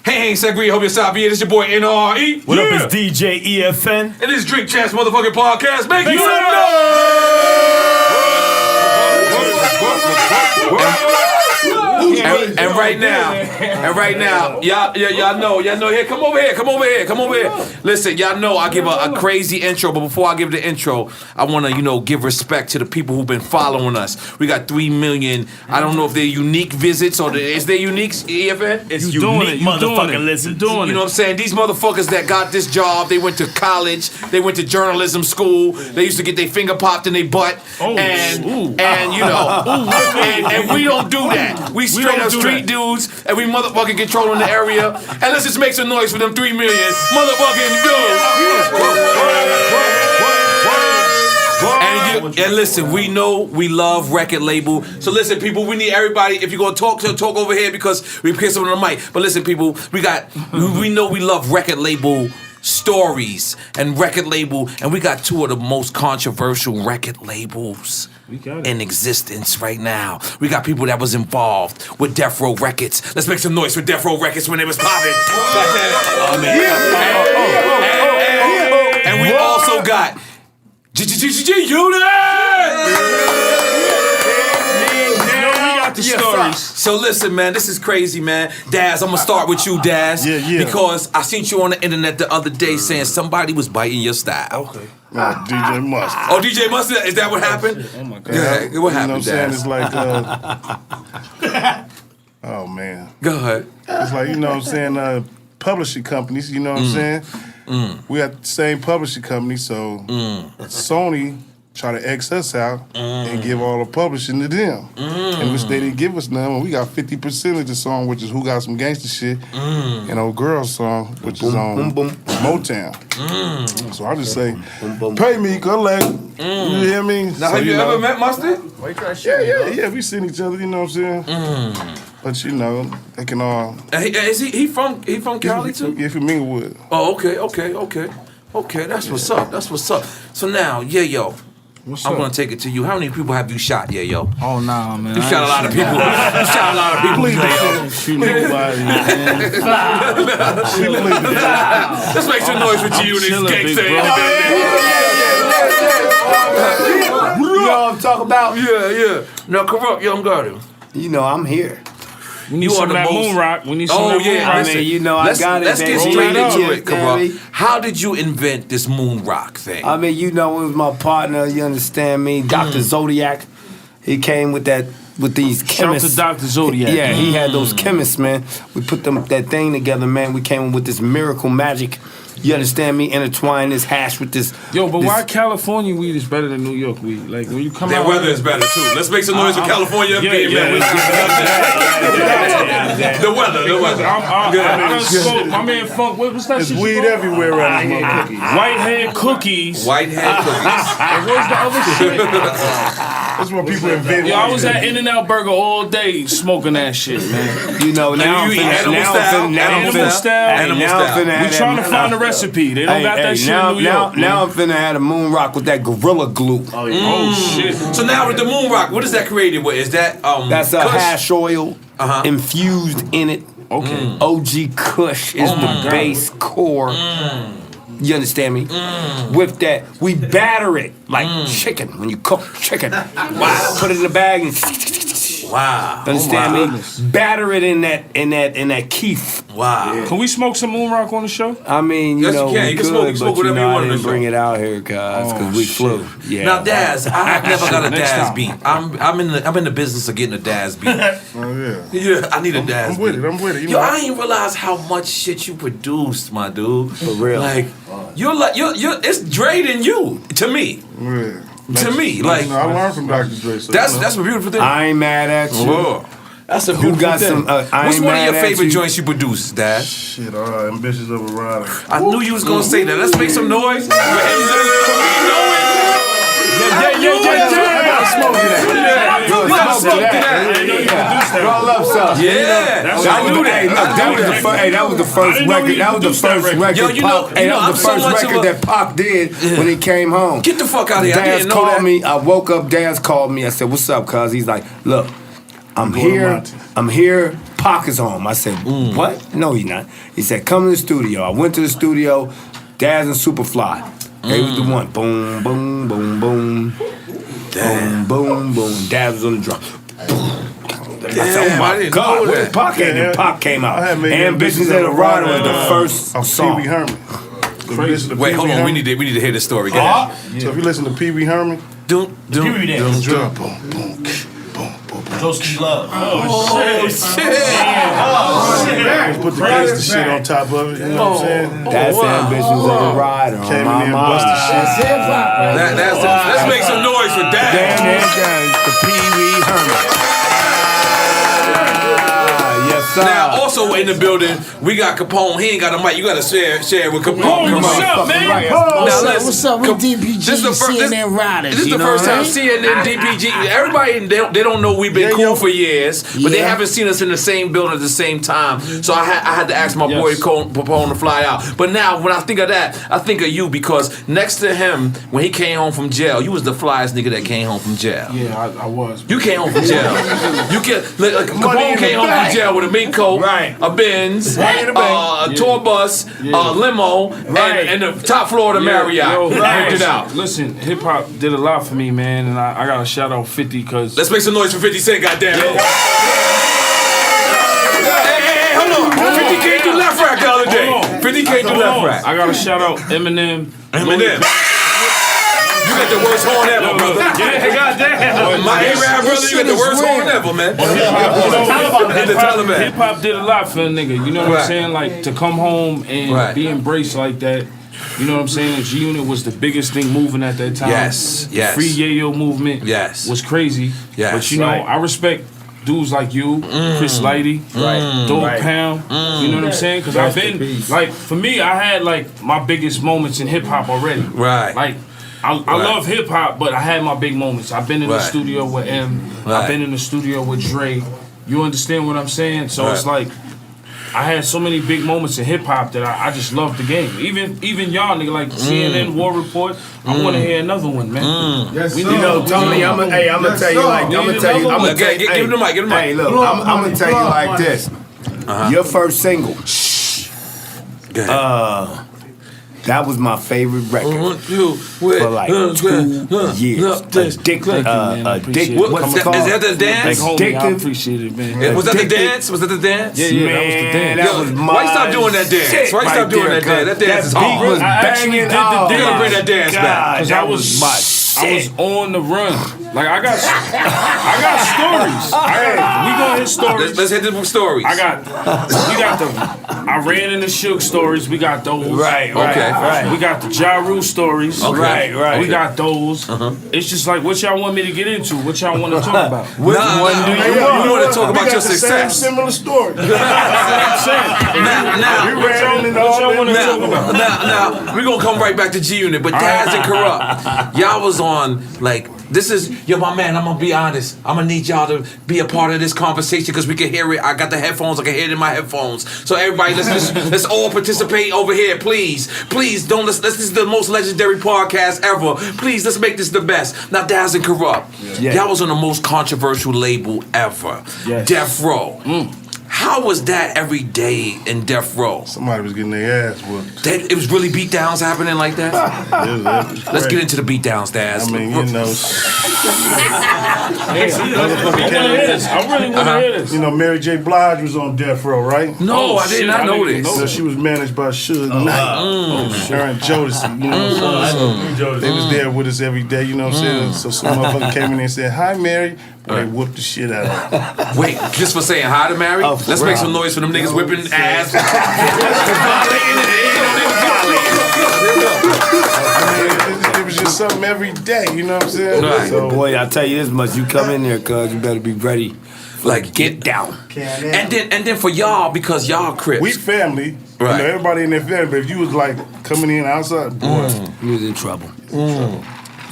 Hey, Sagri, hope you're Sabi. This is your boy N.O.R.E. What up, it's DJ EFN. And this is Drink Champs motherfucking podcast. Make you And right now, y'all know, here, come over here. Listen, y'all know I give a crazy intro, but before I give the intro, I want to, give respect to the people who've been following us. We got 3 million, I don't know if they're unique visits or is they unique, EFN? It's unique motherfucking listen. You know what I'm saying? These motherfuckers that got this job, they went to college, they went to journalism school, they used to get their finger popped in their butt, and we don't do that. We straight up street dudes, and we motherfucking controlling the area. And let's just make some noise for them 3 million motherfucking dudes. And listen, we know we love record label. So listen, people, we need everybody. If you're gonna talk over here because we kiss on the mic. But listen, people, we know we love record label stories and record label, and we got 2 of the most controversial record labels in existence right now. We got people that was involved with Death Row Records. Let's make some noise for Death Row Records when it was popping. And we also got Unit! The stories. So listen, man, this is crazy, man. Daz, I'm gonna start with you, Daz. Yeah. Because I seen you on the internet the other day saying somebody was biting your style. Okay. DJ Mustard. Oh, DJ Mustard? Is that what happened? Oh my God. Yeah, what happened, You know what I'm saying? Daz? It's like, oh man. Go ahead. It's like, you know what I'm saying, publishing companies, you know what I'm saying? We got the same publishing company, so Sony try to X us out and give all the publishing to them. And which they didn't give us none. We got 50% of the song, which is Who Got Some Gangsta Shit, and Old Girl song, which is on Motown. So I just say, pay me, collect. You hear me? Now, have you ever met Mustard? Yeah, we seen each other, you know what I'm saying? But they can all... Is he from Cali too? Yeah, from Inglewood. Oh, okay, that's what's up. So now, Yayo, I'm gonna take it to you. How many people have you shot, Yayo? Oh, nah, man. You shot a lot of people. Yayo. Shoot nobody, man. Let's make some noise with you, this gangsta. You know what I'm talking about? Yeah. Now, Kurupt, Young Garden. You know, I'm here. We need some of that Moonrock. We need some of that yeah. Moonrock. I mean, you know, I got it. Let's get baby. straight into it, baby. Kurupt. How did you invent this Moonrock thing? I mean, you know, it was my partner, you understand me, Dr. Zodiac. He came with these chemists. Shout out to Dr. Zodiac. Yeah, he had those chemists, man. We put that thing together, man. We came with this miracle magic. You understand me? Intertwine this hash with this. Yo, but why California weed is better than New York weed? Like when you come Their out, weather is better too. Let's make some noise for California being better. The weather. I done spoke. My man Funk. What's that? There's weed everywhere around these motherfuckers. Whitehead cookies. And where's the other shit? That's what people invent. Yo, I was at In-N-Out Burger all day smoking that shit, man. You know, now I'm Animal style. We trying to find a recipe. They don't got that shit in New York. Now I'm finna have a Moonrock with that Gorilla Glue. Oh shit. So now with the Moonrock, what is that created with? Is that That's a hash oil infused in it. Okay. OG Kush is the base core. You understand me? With that, we batter it like chicken when you cook chicken. Wow. Put it in the bag and wow. Understand me? Batter it in that keef. Wow. Yeah. Can we smoke some Moonrock on the show? I mean, you know, you can smoke but whatever you want I didn't bring it out here, cause we flew. Yeah. Now, Daz, I've never got a Daz beat. I'm in the business of getting a Daz beat. Oh Yeah, I need a Daz beat. I'm with it. Yo, I didn't realize how much shit you produced, my dude. For real. Like, you're it's Dre than you to me. Yeah. To me, like I learned from Dr. Dre. So that's a beautiful thing. I ain't mad at you. Whoa. That's a beautiful Who got thing. some? What's one of your favorite joints you produced, Dad? Shit, Ambitious of a Rider. I knew you was gonna say that. Let's make some noise. Yeah. Smoke that. Roll up some. Yeah. I knew that. That was the first record. That was the first record. Yo, you know, that was the first record that Pac did when he came home. Get the fuck out of here. I Daz didn't know called that. me. I woke up. Daz called me. I said, "What's up, cuz?" He's like, "Look, I'm here Pac is home. I said, what? No, he's not. He said, come to the studio. I went to the studio, Daz and Superfly. They was the one. Boom, boom, boom, boom. Damn. Boom, boom, boom. Daz was on the drum. I said, oh I my didn't God, know where's that. Pac at? And Pac came out. I had made Ambitions of the Rider was the first of song. Pee Wee Herman. Wait, hold on. We need to hear the story. Go ahead. So if you listen to Pee Wee Herman, Doom. Pee-wee dance. drum, boom, boom, boom, boom. Toasty love. Oh shit! Just put the gangsta shit on top of it. You know what I'm saying? That's Ambitions of the Rider. Came in there and busted shit. Let's make some noise for that. The Pee Wee Herman. Yes, sir. Now, also in the building, we got Capone. He ain't got a mic. You got to share with Capone. Capone, what's up, man? What's up with DPG, CNN Riders? This is the first time CNN, DPG. Everybody, they don't know we've been cool for years, but they haven't seen us in the same building at the same time. So I had to ask my boy Capone to fly out. But now, when I think of that, I think of you because next to him, when he came home from jail, you was the flyest nigga that came home from jail. Yeah, I was. You came home from jail. Capone came home from jail with a mink coat, a Benz, a tour bus, a limo, and the top floor of the Marriott. Worked it out. Listen, hip hop did a lot for me, man, and I gotta shout out 50 because. Let's make some noise for 50 Cent, goddamn. Hey, hold on. 50 came through left rack the other day. 50 came through left rack. I gotta shout out Eminem. You got the worst horn ever, brother. Yeah, goddamn. My A-Rap brother, you got the worst horn ever, man. Hip hop did a lot for a nigga. You know what I'm saying? Like to come home and be embraced like that. You know what I'm saying? The G-Unit was the biggest thing moving at that time. Yes. The Free Yayo movement was crazy. Yes. But you know, I respect dudes like you, Chris Lighty, Dogg Pound. You know what I'm saying? Because I've been, like, for me, I had, like, my biggest moments in hip-hop already. Right. Like, I love hip-hop, but I had my big moments. I've been in the studio with M. I've been in the studio with Dre. You understand what I'm saying? So it's like, I had so many big moments in hip hop that I just love the game. Even y'all nigga like CNN War Report. I want to hear another one, man. Yes, you know, Tony. I'm gonna tell you like give him the mic. Hey, look, I'm gonna tell you like this. Your first single. That was my favorite record for like 2 years. Addicted. What's it called? Is that the dance? Addicted. I appreciate it, man. Was that the dance? Was that the dance? Yeah, man, that was my Why you stop doing that dance? Why you stop doing that dance? That dance is hard. was banging. You gotta bring that dance back. Because I was on the run. Like I got stories. We gonna hit stories. Let's hit the stories. I ran into Suge stories. We got those. Right. We got the Ja Rule stories. Okay. Right. We got those. It's just like what y'all want me to get into. What y'all want to talk about? Which one do you want to talk about your success? Similar story. Now, we're gonna come right back to G-Unit, but Daz and Kurupt, y'all was on like this is my man. I'm gonna be honest. I'm gonna need y'all to be a part of this conversation because we can hear it. I got the headphones. I can hear it in my headphones. So everybody, let's all participate over here, please. Please don't. This is the most legendary podcast ever. Please, let's make this the best. Now, Daz and Kurupt, y'all was on the most controversial label ever, Death Row. How was that every day in Death Row? Somebody was getting their ass whooped. It was really beatdowns happening like that? Let's get into the beatdowns, Daz. I mean, you know. I really want to hear this. You know, Mary J. Blige was on Death Row, right? No, I did not know this. So she was managed by Suge Knight. Her and Jodeci, you know what I'm saying? So they was there with us every day, you know what I'm saying? So some motherfucker came in there and said, "Hi, Mary." But they whooped the shit out of her. Wait, just for saying hi to Mary? Let's make some noise for them niggas whipping ass. It was just something every day, you know what I'm saying? Right. So, boy, I tell you this much: you come in there, cuz you better be ready. Like get down. And then for y'all, because y'all Crips. we family. Right. You know, everybody in their family. But if you was like coming in outside, boy, You was in trouble.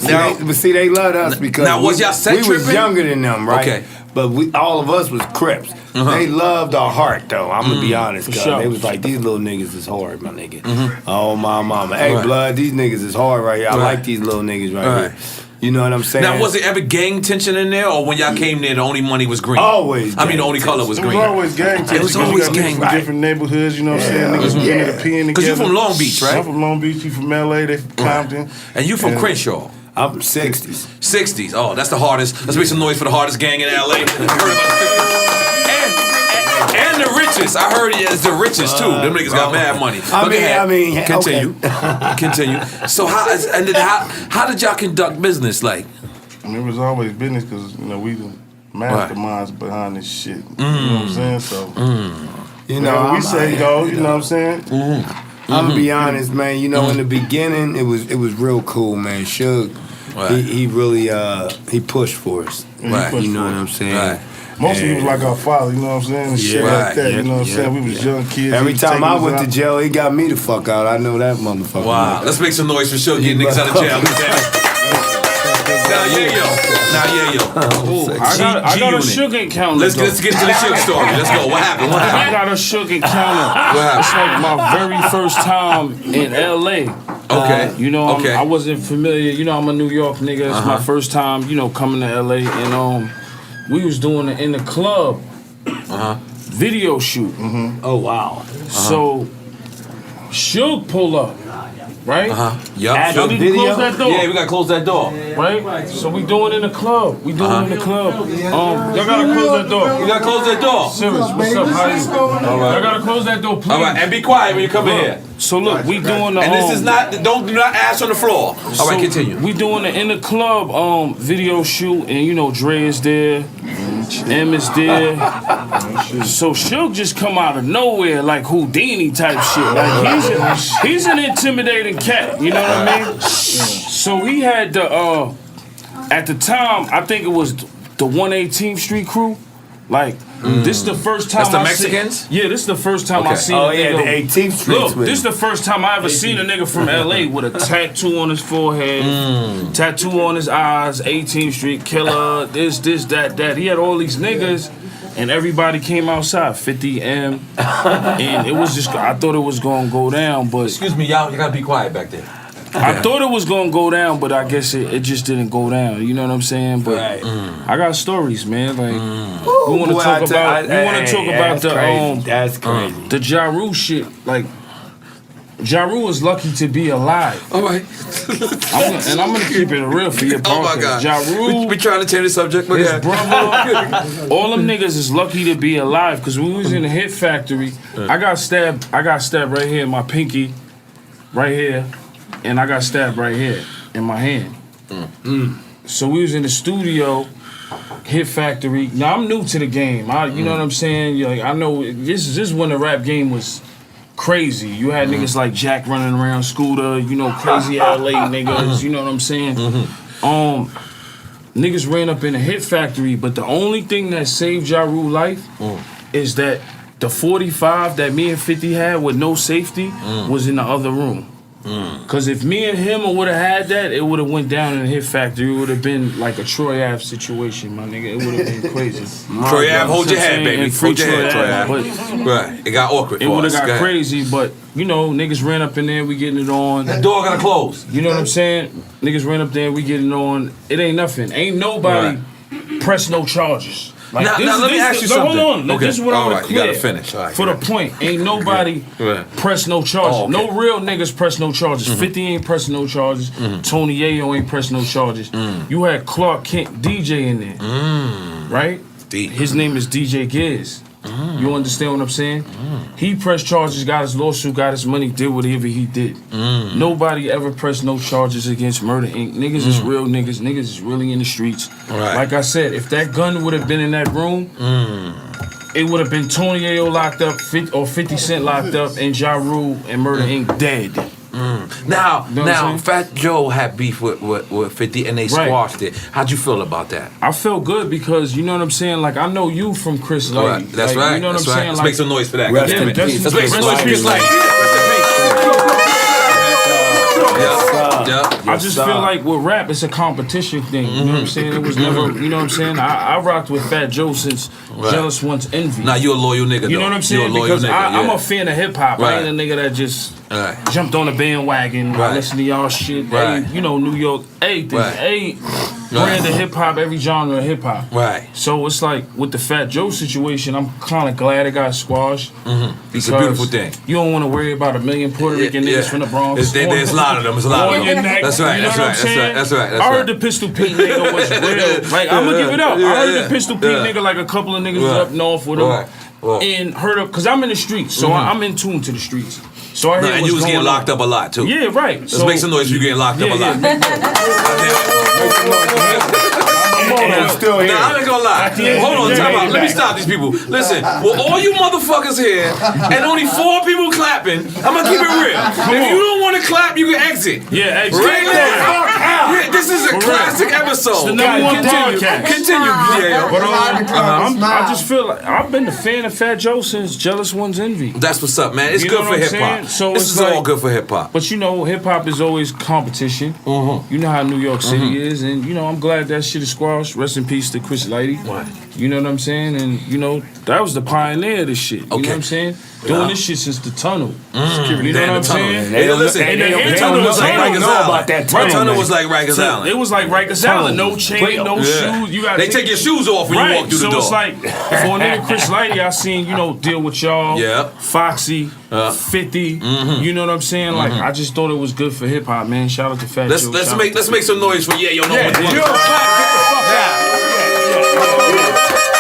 See, they loved us because was y'all set we was tripping? younger than them, right? Okay. But all of us was Crips. They loved our heart, though. I'm gonna be honest, cuz they was like, these little niggas is hard, my nigga. Oh my mama, hey blood, these niggas is hard right here. I like these little niggas right here. You know what I'm saying? Now, was it ever gang tension in there, or when y'all came there, the only money was green? Always. I mean, the only color was green. It was always gang tension. It was always gang. From different neighborhoods, you know what I'm saying? Niggas was in the pen together. Because you from Long Beach, right? I'm from Long Beach. You from LA? They from Compton. And you from Crenshaw. I'm from 60s. 60s. Oh, that's the hardest. Let's make some noise for the hardest gang in LA. You heard about the 60s. And the richest. I heard it's the richest too. Them niggas got mad money. I mean, continue. Okay. Continue. So how did y'all conduct business like? I mean, it was always business because, you know, we the masterminds behind this shit. You know what I'm saying? So, you know, we say go, you know what I'm saying? I'm gonna be honest, man. You know, in the beginning, it was real cool, man. Suge, he really he pushed for us. Right. You know what I'm saying? Right. Most of you was like our father, you know what I'm saying? And shit like that, you know what I'm saying? We was young kids. Every time I went to jail, he got me the fuck out. I know that motherfucker. Wow. Let's make some noise for Suge getting niggas out of jail. Now, Yayo. I got a Suge encounter. Let's get into the Suge story. Let's go. What happened? I got a Suge encounter. It's like my very first time in LA. Okay. You know, I wasn't familiar. You know, I'm a New York nigga. It's my first time, you know, coming to LA. And we was doing it in the club video shoot. Oh, wow. So, Suge pull up. Right? Yup. So we need to close that door. Yeah, we gotta close that door. Right? So we doing it in the club. We doing it in the club. Y'all gotta close that door. You gotta close that door. Serious, what's up? How you? All right. Y'all gotta close that door, please. All right, and be quiet when you come in here. So look, we doing the and this is not, do not ash on the floor. All right, continue. We doing the in the club video shoot, and you know Dre is there, M is there. So Suge just come out of nowhere like Houdini type shit. Like he's an intimidating cat. You know what I mean? So he had the at the time I think it was the 118th Street crew. Like this is the first time. That's the Mexicans? Yeah, this is the first time I seen. Oh yeah, the 18th Street. Look, this is the first time I ever seen a nigga from LA with a tattoo on his forehead, tattoo on his eyes, 18th Street killer, this, that. He had all these niggas, and everybody came outside, 50 M, and it was just, I thought it was gonna go down, but. Excuse me, y'all, you gotta be quiet back there. I thought it was gonna go down, but I guess it just didn't go down. You know what I'm saying? But I got stories, man. Like we want to talk about. We want to talk about the That's crazy. The Ja Rule shit. Like Ja Rule is lucky to be alive. All right. I'm gonna keep it real for you. Oh my God. Ja Rule. We trying to change the subject, but his brother. All them niggas is lucky to be alive because we was in the Hit Factory. I got stabbed right here in my pinky, right here. And I got stabbed right here in my hand. So we was in the studio, Hit Factory. Now I'm new to the game. You know what I'm saying? Like I know this is when the rap game was crazy. You had niggas like Jack running around, Scooter. You know, crazy LA niggas. You know what I'm saying? Niggas ran up in the Hit Factory, but the only thing that saved Ja Rule's life is that the 45 that me and 50 had with no safety was in the other room. Cause if me and him would have had that, it would have went down in the Hit Factory. It would have been like a Troy Ave situation, my nigga. It would have been crazy. Troy Ave, hold your head, baby. Hold your head, Troy Ave. Right, it got awkward. It would have got crazy, but you know, niggas ran up in there, we getting it on. That door gotta close. You know what I'm saying? Niggas ran up there, we getting it on. It ain't nothing. Ain't nobody press no charges. Like, now let me ask you something. Hold on. This is what I want to clear. You gotta finish. Right, for the point, ain't nobody press no charges. No real niggas press no charges. 50 ain't pressing no charges. Tony Yayo ain't pressing no charges. You had Clark Kent DJ in there, right? His name is DJ Giz. You understand what I'm saying? He pressed charges, got his lawsuit, got his money, did whatever he did. Nobody ever pressed no charges against Murder Inc. Niggas is real niggas. Niggas is really in the streets. Right. Like I said, if that gun would have been in that room, it would have been Tony Yayo locked up, or 50 Cent locked up, and Ja Rule and Murder Inc. dead. Now, Fat Joe had beef with 50 and they squashed it. How'd you feel about that? I felt good because, you know what I'm saying, like, I know you from Chris Lady. Right. That's like, right. You know what I'm saying? Let's like, make some noise for that. Rest in peace. Let's make some noise for Chris Lady. I just feel like with rap, it's a competition thing. You know what I'm saying? It was never, you know what I'm saying? I rocked with Fat Joe since Jealous Wants Envy. Nah, you a loyal nigga, though. You know what I'm saying? Because I'm a fan of hip hop. I ain't a nigga that just jumped on the bandwagon. I listen to y'all shit. Hey, you know, New York, everything. Hey, brand of hip hop, every genre of hip hop. Right. So it's like with the Fat Joe situation, I'm kind of glad it got squashed. It's a beautiful thing. You don't want to worry about a million Puerto Rican niggas from the Bronx. There's a lot of them. There's a lot of them. That's right. You know what I'm saying? That's right. I heard the Pistol Pete nigga was real. Like, I'm gonna give it up. I heard the Pistol Pete nigga, like a couple of niggas was up north with him. And heard of, cause I'm in the streets, so I'm in tune to the streets. So I heard and you was getting locked up a lot too. Yeah, right. Let's make some noise if you getting locked up a lot. Still here. Nah, I ain't gonna lie. Hold on, time out. Let me stop these people. Listen, well, all you motherfuckers here, and only 4 people clapping, I'm gonna keep it real. If you don't want to clap, you can exit. Yeah, exit. Right now. Yeah, this is a classic episode. It's the #1 podcast. Continue, yeah. I just feel like I've been a fan of Fat Joe since Jealous One's Envy. That's what's up, man. It's good for hip hop. So this is all good for hip hop. But you know, hip hop is always competition. You know how New York City is, and you know I'm glad that shit is squashed. Rest in peace to Chris Lighty. You know what I'm saying? And you know that was the pioneer of this shit. You know what I'm saying? Doing this shit since the tunnel. You know what I'm saying? Hey, listen, the tunnel was like Rikers Island. That tunnel was like Rikers Island. It was like Rikers Island. No chain, no shoes. You gotta take your shoes off when you walk through the door. So it's like for a nigga Chris Lighty, I seen Deal With Y'all, Foxy, 50. You know what I'm saying? Like I just thought it was good for hip hop, man. Shout out to Fat Joe. Let's make some noise for Yayo.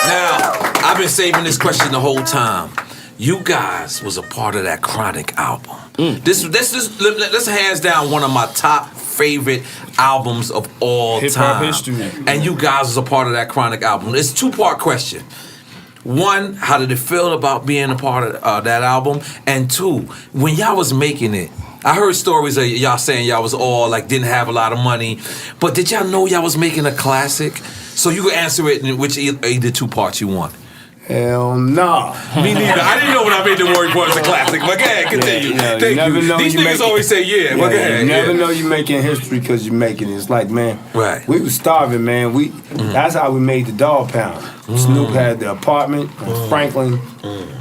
Now, I've been saving this question the whole time. You guys was a part of that Chronic album. This hands down one of my top favorite albums of all hip-hop time. history. And you guys was a part of that Chronic album. It's a 2-part question. 1, how did it feel about being a part of that album? And 2, when y'all was making it, I heard stories of y'all saying y'all was all like didn't have a lot of money, but did y'all know y'all was making a classic? So you can answer it in which either 2 parts you want. Hell no. Me neither. I didn't know when I made the word for it's a classic. But go ahead, continue. Thank you. These niggas always say but go ahead. You never know you're making history because you're making it. It's like, man, we was starving, man. That's how we made the Dogg Pound. Snoop had the apartment in Franklin.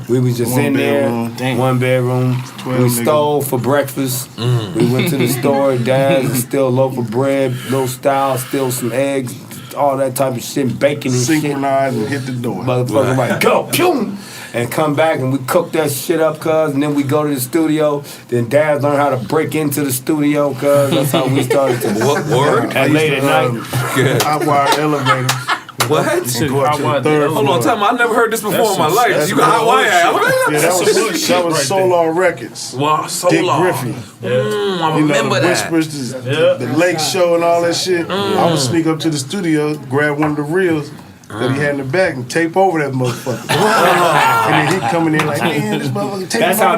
We was just in there, 1 bedroom. We stole for breakfast. We went to the store. Daz and still a loaf of bread, no style, still some eggs. All that type of shit, bacon and synchronize and hit the door. Motherfucker, like go, pew, and come back and we cook that shit up, cuz. And then we go to the studio. Then Dad learned how to break into the studio, cuz. That's how we started to word. And late at night, hot wire elevator. What? Hold on, tell me. I never heard this before in my life. You got hot wire elevator? Yeah, that was Solar Records. Wow, Solar. Dick Griffey. I remember that. Whispers, the Lake Show and all that shit. I would sneak up to the studio, grab one of the reels that he had in the back and tape over that motherfucker. And then he'd come in there like, man, this motherfucker tape That's how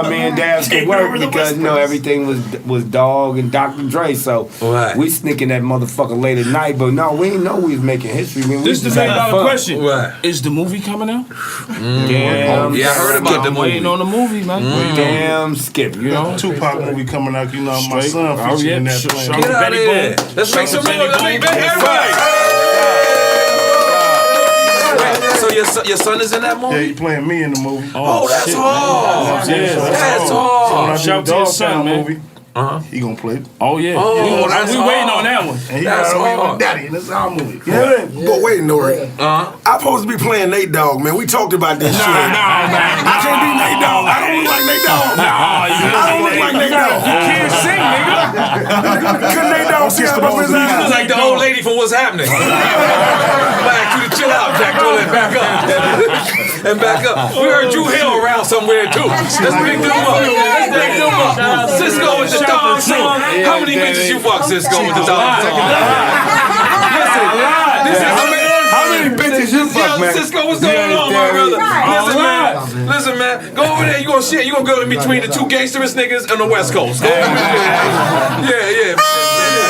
me and Dad could work because everything was Dogg and Dr. Dre. So we sneaking that motherfucker late at night. But no, we didn't know we was making history. This is the $1 question. Is the movie coming out? Damn. Yeah, I heard about the movie. Waiting on the movie, man. Damn, skip. You know, Tupac movie coming out. You know, my son featured in that plan. Get out of here. Let's make some noise. Everybody. So your son is in that movie? Yeah, he playing me in the movie. Oh, that's hard. That's hard. So when I do Shout the to your Dogg son, Pound man. movie, he gonna play. Oh yeah. Oh, that's we waiting on that one. And he That's got away hard. with Daddy, and it's our movie. Yeah. But wait, N.O.R.E. I'm supposed to be playing Nate Dogg, man. We talked about this shit. man. I can't be Nate Dogg. I don't look like Nate Dogg. I don't look like Nate Dogg. You can't sing, nigga. Couldn't Nate Dogg see how much You look like the old lady from What's Happening. Back to the chill out, Jack. Go ahead, back up. And back up. We heard Dru Hill around somewhere too. Let's pick them up. Sisqo with the Thong song. How many bitches you fuck, Sisqo with the Thong song? Listen, how many bitches you fuck, man? Sisqo, what's going on, my brother? Listen, man. Go over there. You gonna go in between the 2 gangsterest niggas on the West Coast. Go over there. Yeah.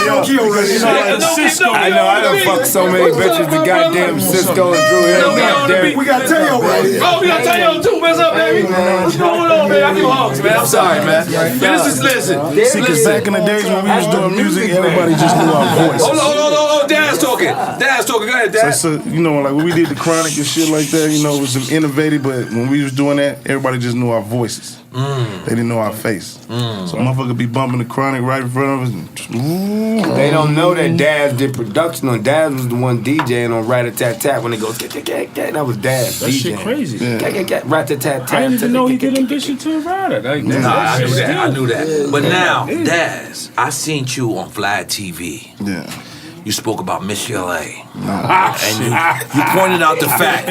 I know, I done fucked so many bitches, the goddamn Sisqo and Dru Hill. We got Tayo right here. Oh, we got Tayo too. What's up, baby? What's going on, man? I give hugs, man. I'm sorry, man. Listen. See, because back in the days when we was doing music, everybody just knew our voice. Hold on. Daz talking. Go ahead, Daz. So, you know, like when we did the Chronic and shit like that, you know, it was some innovative, but when we was doing that, everybody just knew our voices. They didn't know our face. So motherfucker be bumping the Chronic right in front of us. They don't know that Daz did production on. Daz was the one DJing on Rat-a-tat-tat when it goes, that was Daz. That shit crazy. Rat-a-tat-tat. I didn't even know he could ambition to ride it. Like, I knew that. But now, Daz, I seen you on Vlad TV. Yeah. You spoke about Michellé. And you pointed out the fact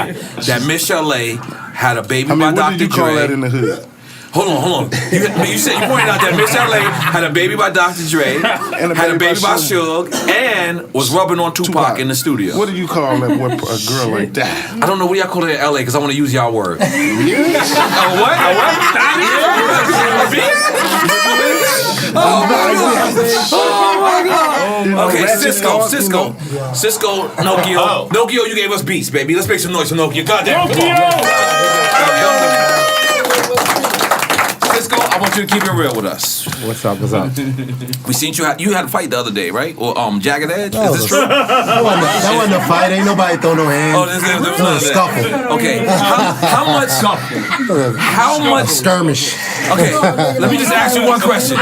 that Michellé had a baby by Dr. What did you call that in the hood? Hold on. You pointed out that Michellé had a baby by Dr. Dre, had a baby by Suge, and was rubbing on Tupac in the studio. What do you call that? A girl like that? I don't know. What do y'all call it in LA? Because I want to use y'all word. What? Oh my God. Okay, Sisqo, Nokia, you gave us beats, baby. Let's make some noise for Nokia. Goddamn. Sisqo, I want you to keep it real with us. What's up? We seen you had a fight the other day, right? Or Jagged Edge? Is this true? That wasn't a fight. Ain't nobody throw no hands. Oh, this was a scuffle. Okay. How much skirmish? Okay, let me just ask you one question.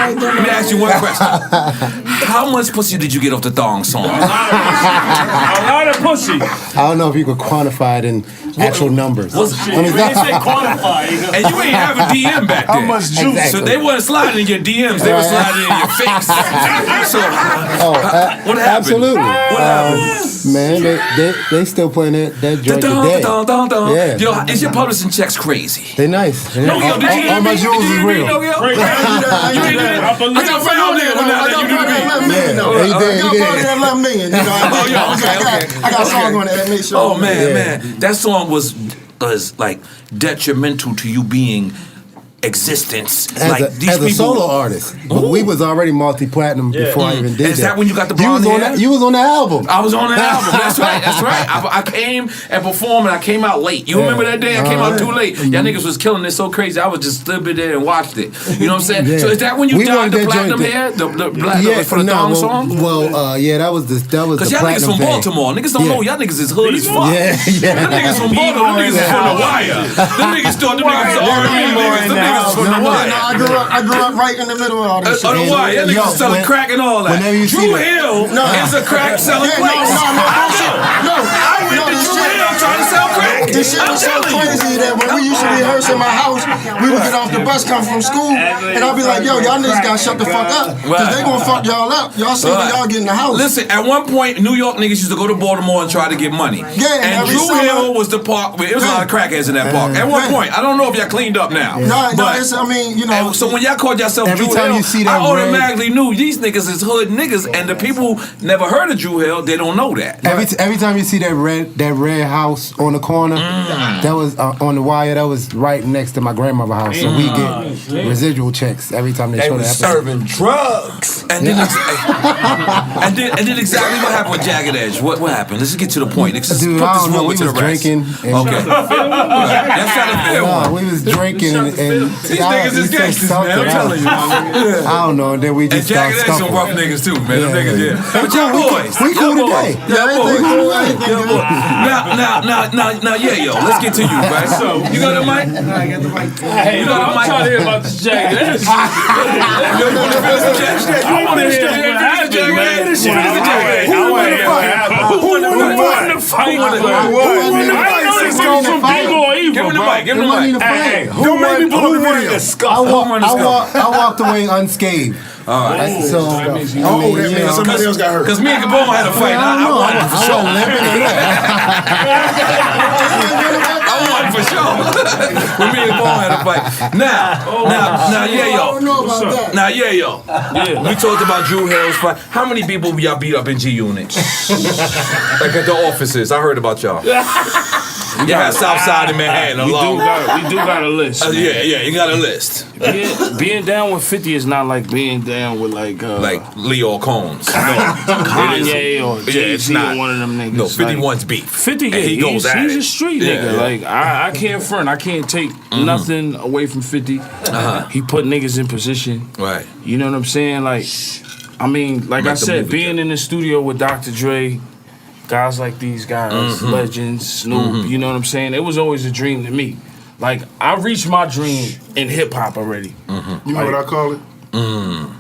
How much pussy did you get off the Thong song? A lot of pussy. I don't know if you could quantify it in actual numbers. They say quantify. And you ain't have a DM back then. How much juice? Exactly. So they weren't sliding in your DMs, they were sliding in your face. So, what happened? Absolutely. What happened? Man, they still playing that joint today. Yeah. Yo, is your publishing checks crazy? They nice. No, yo, did you all my jewels is real. I got $11 million. I got a song on that. Make sure. Oh man, that song was like detrimental to you being existence. As a solo artist. But we was already multi-platinum before I even did that. Is that when you got the blonde hair? You was on the album. I was on the album. That's right. I came and performed and I came out late. You remember that day? I came out too late. Y'all niggas was killing it so crazy. I was just stood there and watched it. You know what I'm saying? Yeah. So is that when you dyed the platinum hair? The black for the Thong song? Well, that was the platinum. Because y'all niggas from Baltimore. Niggas don't know. Y'all niggas is hood as fuck. Yeah. Them niggas from Baltimore. Them niggas is from The Wire. Them niggas thought them niggas was R&B niggas. Them niggas from The Wire. I grew up right in the middle of all this shit. On The Wire. Y'all niggas selling crack and all that. Dru Hill is a crack selling place. I went to Dru Hill trying to sell crack. This shit was so crazy that when we used to rehearse in my house, we would get off the bus, come from school, and I'd be like, yo, y'all niggas gotta shut the fuck up. Because they gonna fuck y'all up. Y'all see when y'all get in the house. Listen, at one point, New York niggas used to go to Baltimore and try to get money. Yeah, and Dru Hill was the park. It was a lot of crackheads in that park. At one point, I don't know if y'all cleaned up now. No, it's, I mean, you know. So when y'all called yourself Dru Hill, I automatically knew these niggas is hood niggas, and the people never heard of Dru Hill, they don't know that. Every time you see that red house on the corner, that was on The Wire. That was right next to my grandmother's house, so we get residual checks every time they show that episode. Serving drugs. And then exactly what happened with Jagged Edge? What happened? Let's get to the point. Let's Dude, put I this don't know. moment We to the was rest. drinking. Okay. That's not a fair one. We was drinking and these niggas is gangsters, man. I'm telling you. I don't know. And then we And just Jagged started Edge some rough scuffling. niggas too, man. Them niggas, But y'all boys. We cool today. Now, Yayo, let's get to you, right? So, you got the mic? Hey, I'm trying to hear about this Jagged Edge. I want to hear what happened, man. Who won the fight? Give him the mic. Give him the mic. Hey, Don't make me pull the video. I walked away unscathed. All right. So, Somebody else got hurt. Because me and Capone had a fight. I won for sure. I won for sure. When me and Capone had a fight. Now, Yayo. Now, Yayo. We talked about Dru Hill's fight. How many people y'all beat up in G Unit? Like at the offices. I heard about y'all. You got South Side in Manhattan we alone. do got a list. Yeah, you got a list. Being down with 50 is not like being down with like Leo Combs. Kanye or it's Jay-Z not or one of them niggas. No, 51's beef. 50, yeah, he goes at he's it. a street nigga. Like I can't front. I can't take nothing away from 50. He put niggas in position. Right. You know what I'm saying? Like, I mean, like I said, being in the studio with Dr. Dre, guys like these guys, legends, Snoop, you know what I'm saying? It was always a dream to me. Like, I reached my dream in hip-hop already. You know what I call it?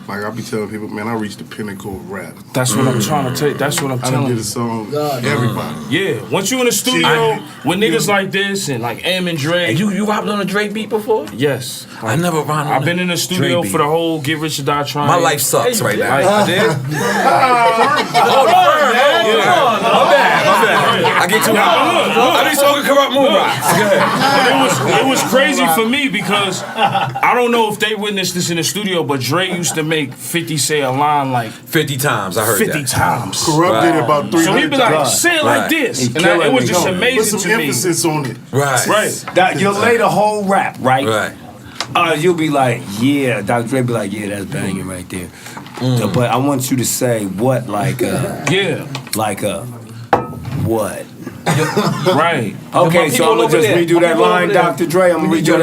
Like I be telling people, man, I reached the pinnacle of rap. That's what I'm trying to tell you. That's what I'm I done telling did you. a song, everybody. Yeah, once you in the studio with niggas like this and like M and Dre. And you rapped on a Dre beat before? Yes. I never rhymed on I've been in the studio Dre for the whole Get Rich or Die Trying. My life sucks right now. I did? My bad. I get too hot. I be smoking Corrupt Moonrock. But it was crazy for me because I don't know if they witnessed this in the studio, but Dre used to make 50 say a line like 50 times. I heard 50 that. times. Corrupt did it about 300 So he'd be like, times. say it like this. And it was just amazing Put some to me. emphasis on it. Right. That you'll lay the whole rap, right? Right. You'll be like, yeah, Dr. Dre be like, yeah, that's banging right there. But I want you to say what, like, what? Right. Okay, so I'm gonna just redo that line, Dr. Dre. I'm gonna redo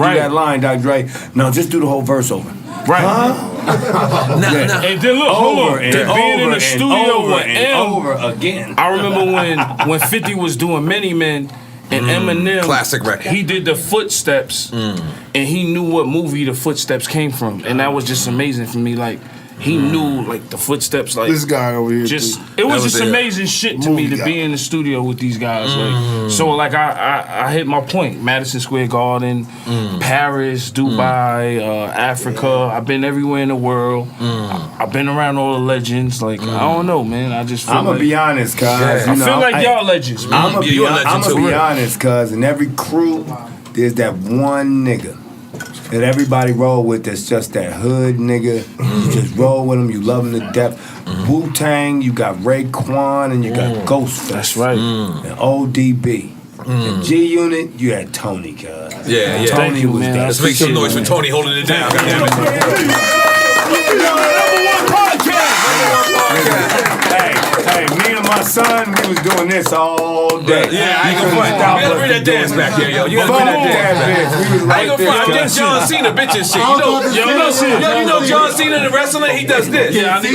that line, Dr. Dre. No, just do the whole verse over. Right. Huh? And then look, hold on. Then being in the studio with M, over again. I remember when 50 was doing Many Men and Eminem. Classic record. He did the footsteps and he knew what movie the footsteps came from. And that was just amazing for me. Like, he knew like the footsteps, like This guy over here. just it was just amazing shit to me to be in the studio with these guys. Like, so like I hit my point. Madison Square Garden, Paris, Dubai, Africa. I've been everywhere in the world. I've been around all the legends. Like I don't know, man. I just feel I'm gonna be honest, cuz. I feel like y'all legends, man. I'm gonna be honest, cuz in every crew, there's that one nigga that everybody roll with that's just that hood nigga. You just roll with him, you love him to death. Wu-Tang, you got Raekwon, and you got Ghostface. That's right. And ODB. And G-Unit, you had Tony, cuz. Yeah. Tony you, was man. that. Let's make some noise for Tony holding it down. Hey, me and my son, we was doing this all day. Yeah, I ain't gonna front. You gotta bring that dance back here, yo. You gotta bring that dance back. We was I like ain't gonna front. I'm just John Cena bitches shit. You know John Cena in the wrestling, he does this. Yeah, I need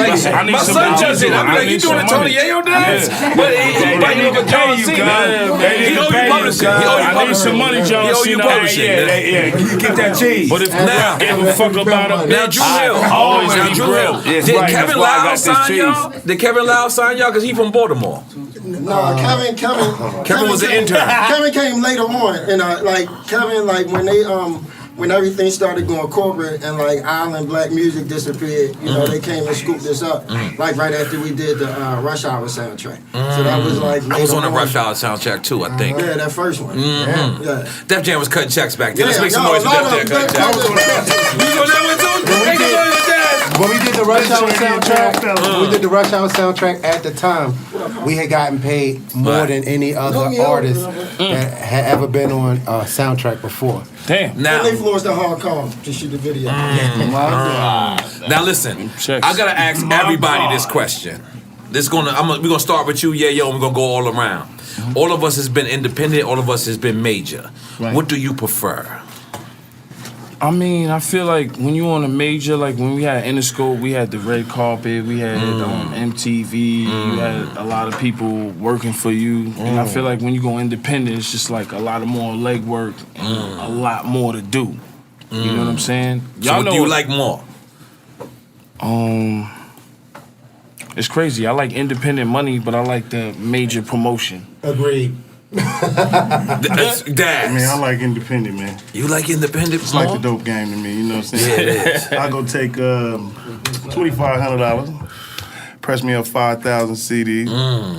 my some son does it. I'm like, you doing a Tony Yayo dance? But he biting over John Cena. He owe you publishing. I need some money, John He owe you Cena. publishing. Yeah, you get that cheese. But if now give a fuck about a Now bitch, Dru Hill. always Now be Dru real. Hill. Did Kevin Lau sign y'all? Did Kevin Lau sign y'all? Because he from Baltimore. No, Kevin was an intern. Kevin came later on, and Kevin, like when they when everything started going corporate and like island black music disappeared, you know, they came and scooped this up, like right after we did the Rush Hour soundtrack. So that was like I was on the Rush Hour soundtrack too, I think. Yeah, that first one. Yeah. Def Jam was cutting checks back then. Let's Yeah, make some no, noise for no, Def Jam no, cutting checks. You doing that one too? Make some noise for Def. When we did the Rush Hour soundtrack, at the time, we had gotten paid more than any other artist that had ever been on a soundtrack before. Damn. Now they flew us to Hong Kong to shoot the video. Now listen, I gotta ask everybody this question. We're gonna start with you, Yayo, and we're gonna go all around. All of us has been independent. All of us has been major. Right. What do you prefer? I mean, I feel like when you on a major, like when we had Interscope, we had the red carpet, we had MTV, you had a lot of people working for you. And I feel like when you go independent, it's just like a lot of more legwork and a lot more to do. You know what I'm saying? So what do you like more? It's crazy. I like independent money, but I like the major promotion. Agreed. Daz. Man, I like independent, man. You like independent? It's like the dope game to me, you know what I'm saying? Yeah, it is. I go take $2,500, press me up 5,000 CDs,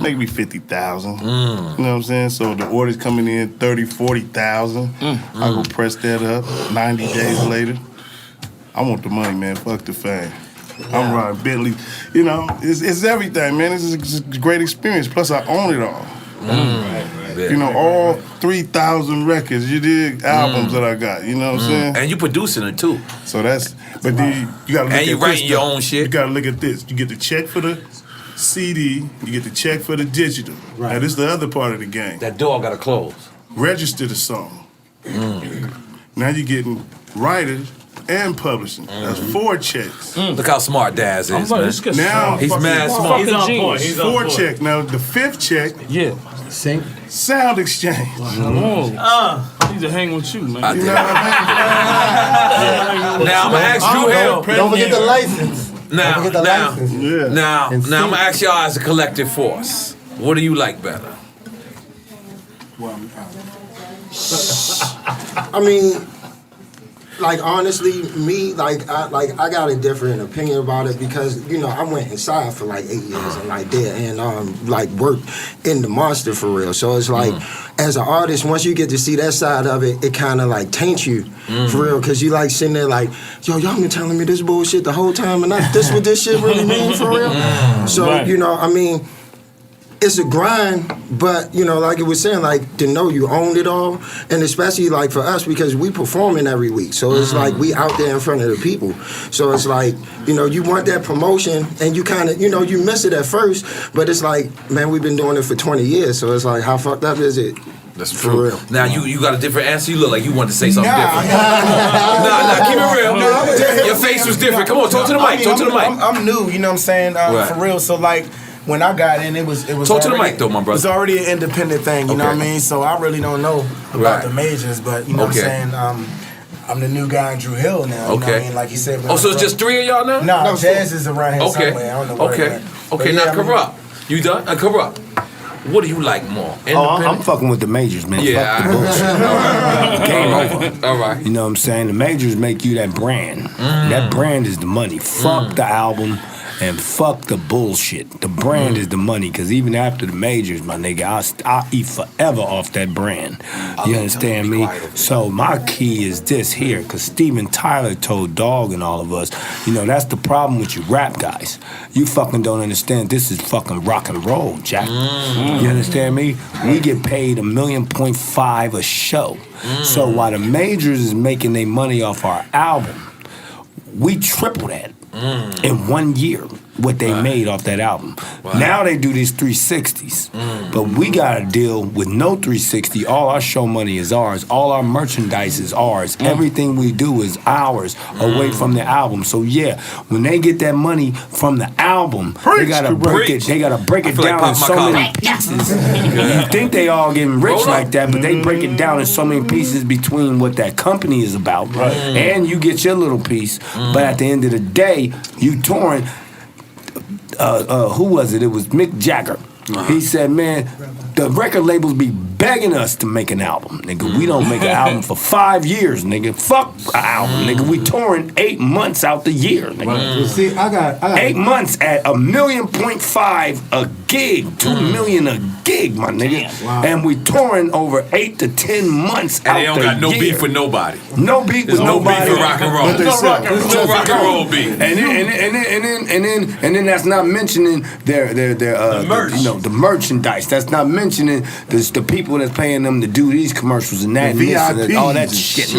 make me 50,000. You know what I'm saying? So the orders coming in 30, 40,000. I go press that up 90 days later. I want the money, man. Fuck the fame. I'm riding Bentley. You know, it's everything, man. It's a great experience. Plus, I own it all. You know, all 3,000 records, you dig, albums that I got, you know what I'm saying? And you producing it too. So that's, but then you gotta look and you at writing this your stuff. own shit. You gotta look at this. You get the check for the CD, you get the check for the digital. Right. Now this is the other part of the game. That door gotta close. Register the song. Now you're getting writers and publishing. That's 4 checks. Look how smart Daz is, man. Now he's mad smart. He's on point. He's on 4 point. check. Now the 5th check. Yeah. Sync. Sound exchange. I need to hang with you, man. You know what I mean? Now I'm gonna ask Dru Hill. Don't forget the license. Now, Don't forget the license. now, I'm gonna ask y'all as a collective force. What do you like better? I mean, like honestly, me, I got a different opinion about it because you know I went inside for like 8 years and like did and like worked in the monster for real. So it's like as an artist, once you get to see that side of it, it kind of like taints you for real because you like sitting there like, yo, y'all been telling me this bullshit the whole time and this what this shit really mean for real. So you know, I mean. It's a grind, but you know, like it was saying, like to know you owned it all, and especially like for us because we performing every week, so it's like we out there in front of the people. So it's like you know, you want that promotion, and you kind of you know you miss it at first, but it's like man, we've been doing it for 20 years, so it's like how fucked up is it? That's true. Real. Now you got a different answer. You look like you wanted to say something different. Nah, keep it real. Your face was different. Come on, talk to the mic. Talk to the mic. I'm new, you know what I'm saying? For real. So like. When I got in, it was talk to the mic though, my brother. It was already an independent thing, you know what I mean? So I really don't know about the majors, but you know what I'm saying? I'm the new guy in Dru Hill now. You know what I mean? Like you said. So it's just 3 of y'all now? No, Jazz is around here somewhere. I don't know where. Okay. Now Kurupt, you done? Kurupt. What do you like more? I'm fucking with the majors, man. Yeah. Fuck the bullshit. Game over. All right. You know what I'm saying? The majors make you that brand. That brand is the money. Fuck the album. And fuck the bullshit. The brand is the money, because even after the majors, my nigga, I'll eat forever off that brand. You understand me? So my key is this here, because Steven Tyler told Dogg and all of us, you know, that's the problem with you rap guys. You fucking don't understand this is fucking rock and roll, Jack. You understand me? We get paid $1.5 million a show. So while the majors is making their money off our album, we triple that. In 1 year, what they made off that album. Now they do these 360s. But we got to deal with no 360. All our show money is ours. All our merchandise is ours. Everything we do is ours away from the album. So yeah, when they get that money from the album, they got to break it. They got to break it down in so many pieces. You think they all getting rich like that, but they break it down in so many pieces between what that company is about. And you get your little piece. But at the end of the day, you touring. Who was it? It was Mick Jagger. He said, man, the record labels be begging us to make an album, nigga. We don't make an album for 5 years, nigga. Fuck an album, nigga. We touring 8 months out the year, nigga. You see, I got 8 months at $1.5 million a gig, $2 million a gig, my nigga. Wow. And we touring over 8 to 10 months out the year. And they don't got no beef with nobody. No beef with nobody. There's no beef with rock and roll. There's no rock and roll beef. And then that's not mentioning their merch. You know, the merchandise. That's not mentioning the people that's paying them to do these commercials and that and this and all that shit.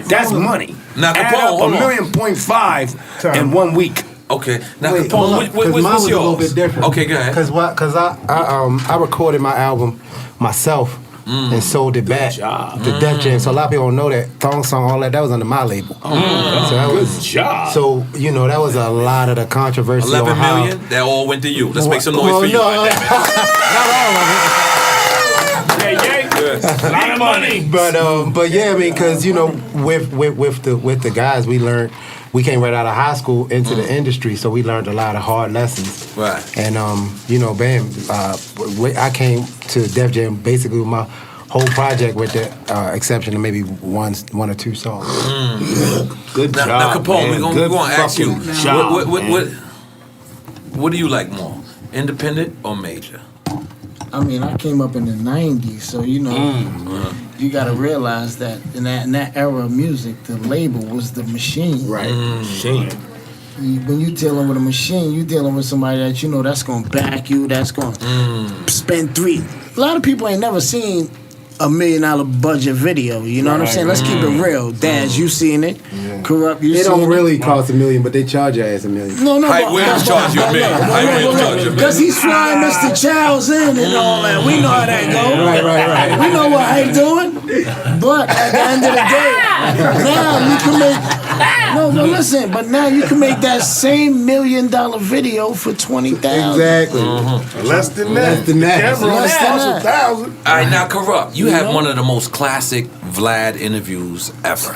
That's money. Now, Capone, $1.5 million in 1 week. Okay. Now, Wait, Capone, mine was what's a little bit yours? different. Okay, go ahead. Because I recorded my album myself and sold it back to Def Jam. So a lot of people don't know that Thong song, all that was under my label. So that Good job. So, you know, that was a lot of the controversy 11 on how... million? That all went to you. Let's make some noise for you. No, not all of A lot of money. But yeah, I mean, because, you know, with the guys, we came right out of high school into the industry, so we learned a lot of hard lessons. Right. And, you know, I came to Def Jam basically with my whole project with the exception of maybe one or two songs. Good job. Now, Capone, we're going to ask you, job, what do you like more, independent or major? I mean, I came up in the 90s, so, you know, you got to realize that in that era of music, the label was the machine. Right. Machine. when you dealing with a machine, you dealing with somebody that you know that's gonna back you, that's gonna spend $3. A lot of people ain't never seen $1 million budget video. You know what I'm saying? Let's keep it real. Daz, you seen it? Kurupt, you seen it? It don't really cost $1 million, but they charge your ass $1 million. No, Hype Williams charge you $1 million. Hype Williams charge you $1 million. Because he's flying Mr. Childs in and all that. We know how that go. Right. We know what Hype doing. But at the end of the day, now you can make. No, listen. But now you can make that same $1 million video for $20,000. Exactly. Less than that. Camera Less than on that. $1,000. All right, now Kurupt, you had one of the most classic Vlad interviews ever.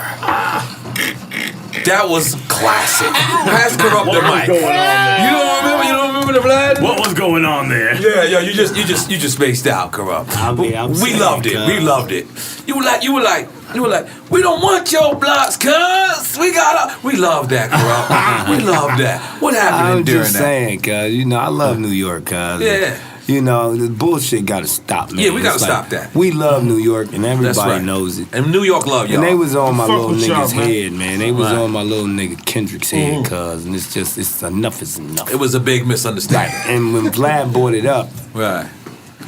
That was classic. Pass Kurupt the mic. You don't remember the Vlad? What was going on there? Yeah, you just spaced out, Kurupt. We loved it. We loved it. You were like, we don't want your blocks, cuz. We love that, Kurupt. We love that. What happened during that? I'm just saying, cuz, I love New York, cuz. Yeah. The bullshit gotta stop, man. Yeah, we gotta stop that. We love New York, and everybody knows it. And New York love y'all. And they was on my little nigga's y'all, man. head, man. They was on my little nigga Kendrick's head, cuz. And it's enough is enough. It was a big misunderstanding. And when Vlad brought it up, Right.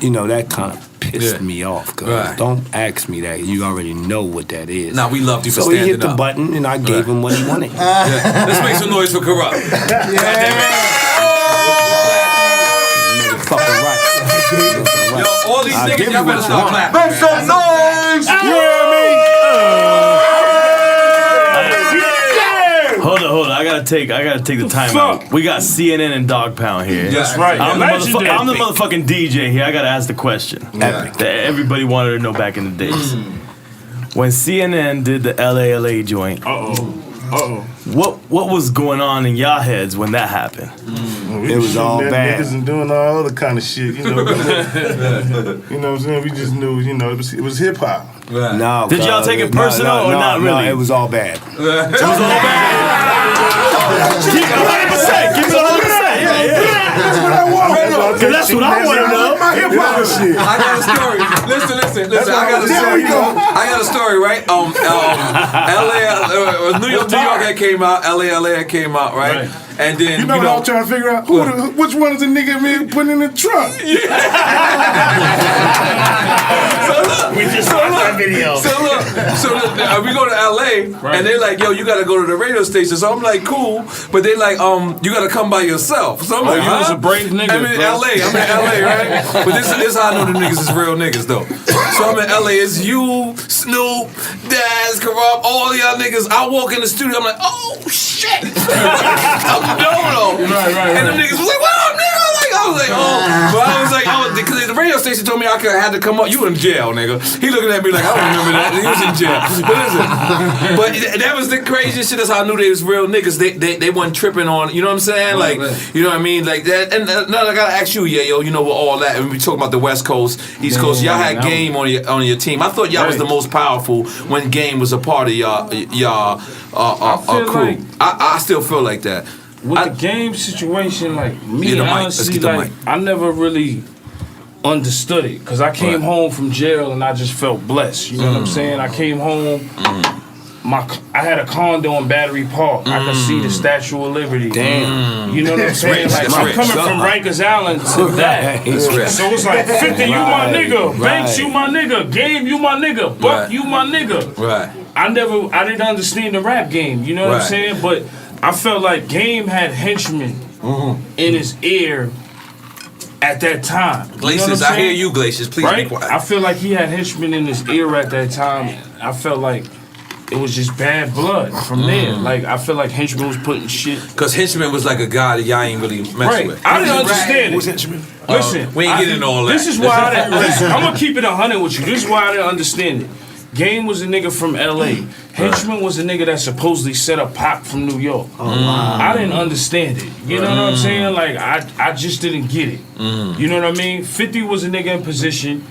that kind of pissed me off, cuz. Right. Don't ask me that. You already know what that is. Now we loved you for So he standing hit the up. button, and I gave him what he wanted. Yeah. Let's make some noise for Kurupt. Fucking right. Yo, all these niggas, give y'all you better what stop you clapping. Make some noise! Hold on. I gotta take the time out. We got CNN and Dogg Pound here. That's right. I'm the Legendary. motherfucking DJ here. I gotta ask the question that everybody wanted to know back in the days. When CNN did the LA joint, what was going on in y'all heads when that happened? It was all bad. Niggas and doing all other kind of shit, You know what I'm saying? We just knew, it was hip hop. Right. No, Did y'all take it personal or not really? No, it was all bad. It was all bad. Keep it 100%. Keep it 100%. Yeah. That's what I want. That's what I want to know. My hip hop shit. I got a story. Listen. I got a story, right? New York had came out. LA had came out, right? And then You know what I'm trying to figure out? Which one is the nigga me putting in the trunk? We just watched that video. So look, we go to LA, and they're like, yo, you gotta go to the radio station. So I'm like, cool, but they like, you gotta come by yourself. So I'm like, you was a brave nigga. I'm in LA, right? But this is how I know the niggas is real niggas though. So I'm in LA, it's you, Snoop, Daz, Kurupt, all y'all niggas. I walk in the studio, I'm like, oh shit. I'm dono. Right. And the niggas was like, what up, nigga? I was like, because the radio station told me I had to come up. You in jail, nigga. He looking at me like, I don't remember that. He was in jail. But listen, but that was the craziest shit. That's how I knew they was real niggas. They wasn't tripping on, you know what I'm saying? Like, you know what I mean? Like that. And now I gotta ask you, Yayo, with all that, and we talking about the West Coast, East Coast, y'all had Game on your team. I thought y'all was the most powerful when Game was a part of y'all crew. I still feel like that. With the Game situation, like me, honestly, mic. I never really understood it because I came home from jail and I just felt blessed. You know what I'm saying? I came home. I had a condo in Battery Park. I could see the Statue of Liberty. Damn. You know what I'm saying? Like I'm coming from Rikers Island to that. So it's like 50, you my nigga. Banks, you my nigga. Game, you my nigga. Buck, you my nigga. Right. I didn't understand the rap game. You know what I'm saying? But I felt like Game had henchmen in his ear at that time. Glaciers, I hear you, Glaciers. Please be quiet. I feel like he had henchmen in his ear at that time. I felt like it was just bad blood from there. Like I feel like Henchman was putting shit. Because Henchman was like a guy that y'all ain't really mess with. I didn't understand it. Henchman? Listen, we ain't getting into all that. This is why I'm gonna keep it 100 with you. This is why I didn't understand it. Game was a nigga from LA. Henchman was a nigga that supposedly set up Pop from New York. I didn't understand it. You know what I'm saying? Like I just didn't get it. You know what I mean? 50 was a nigga in position.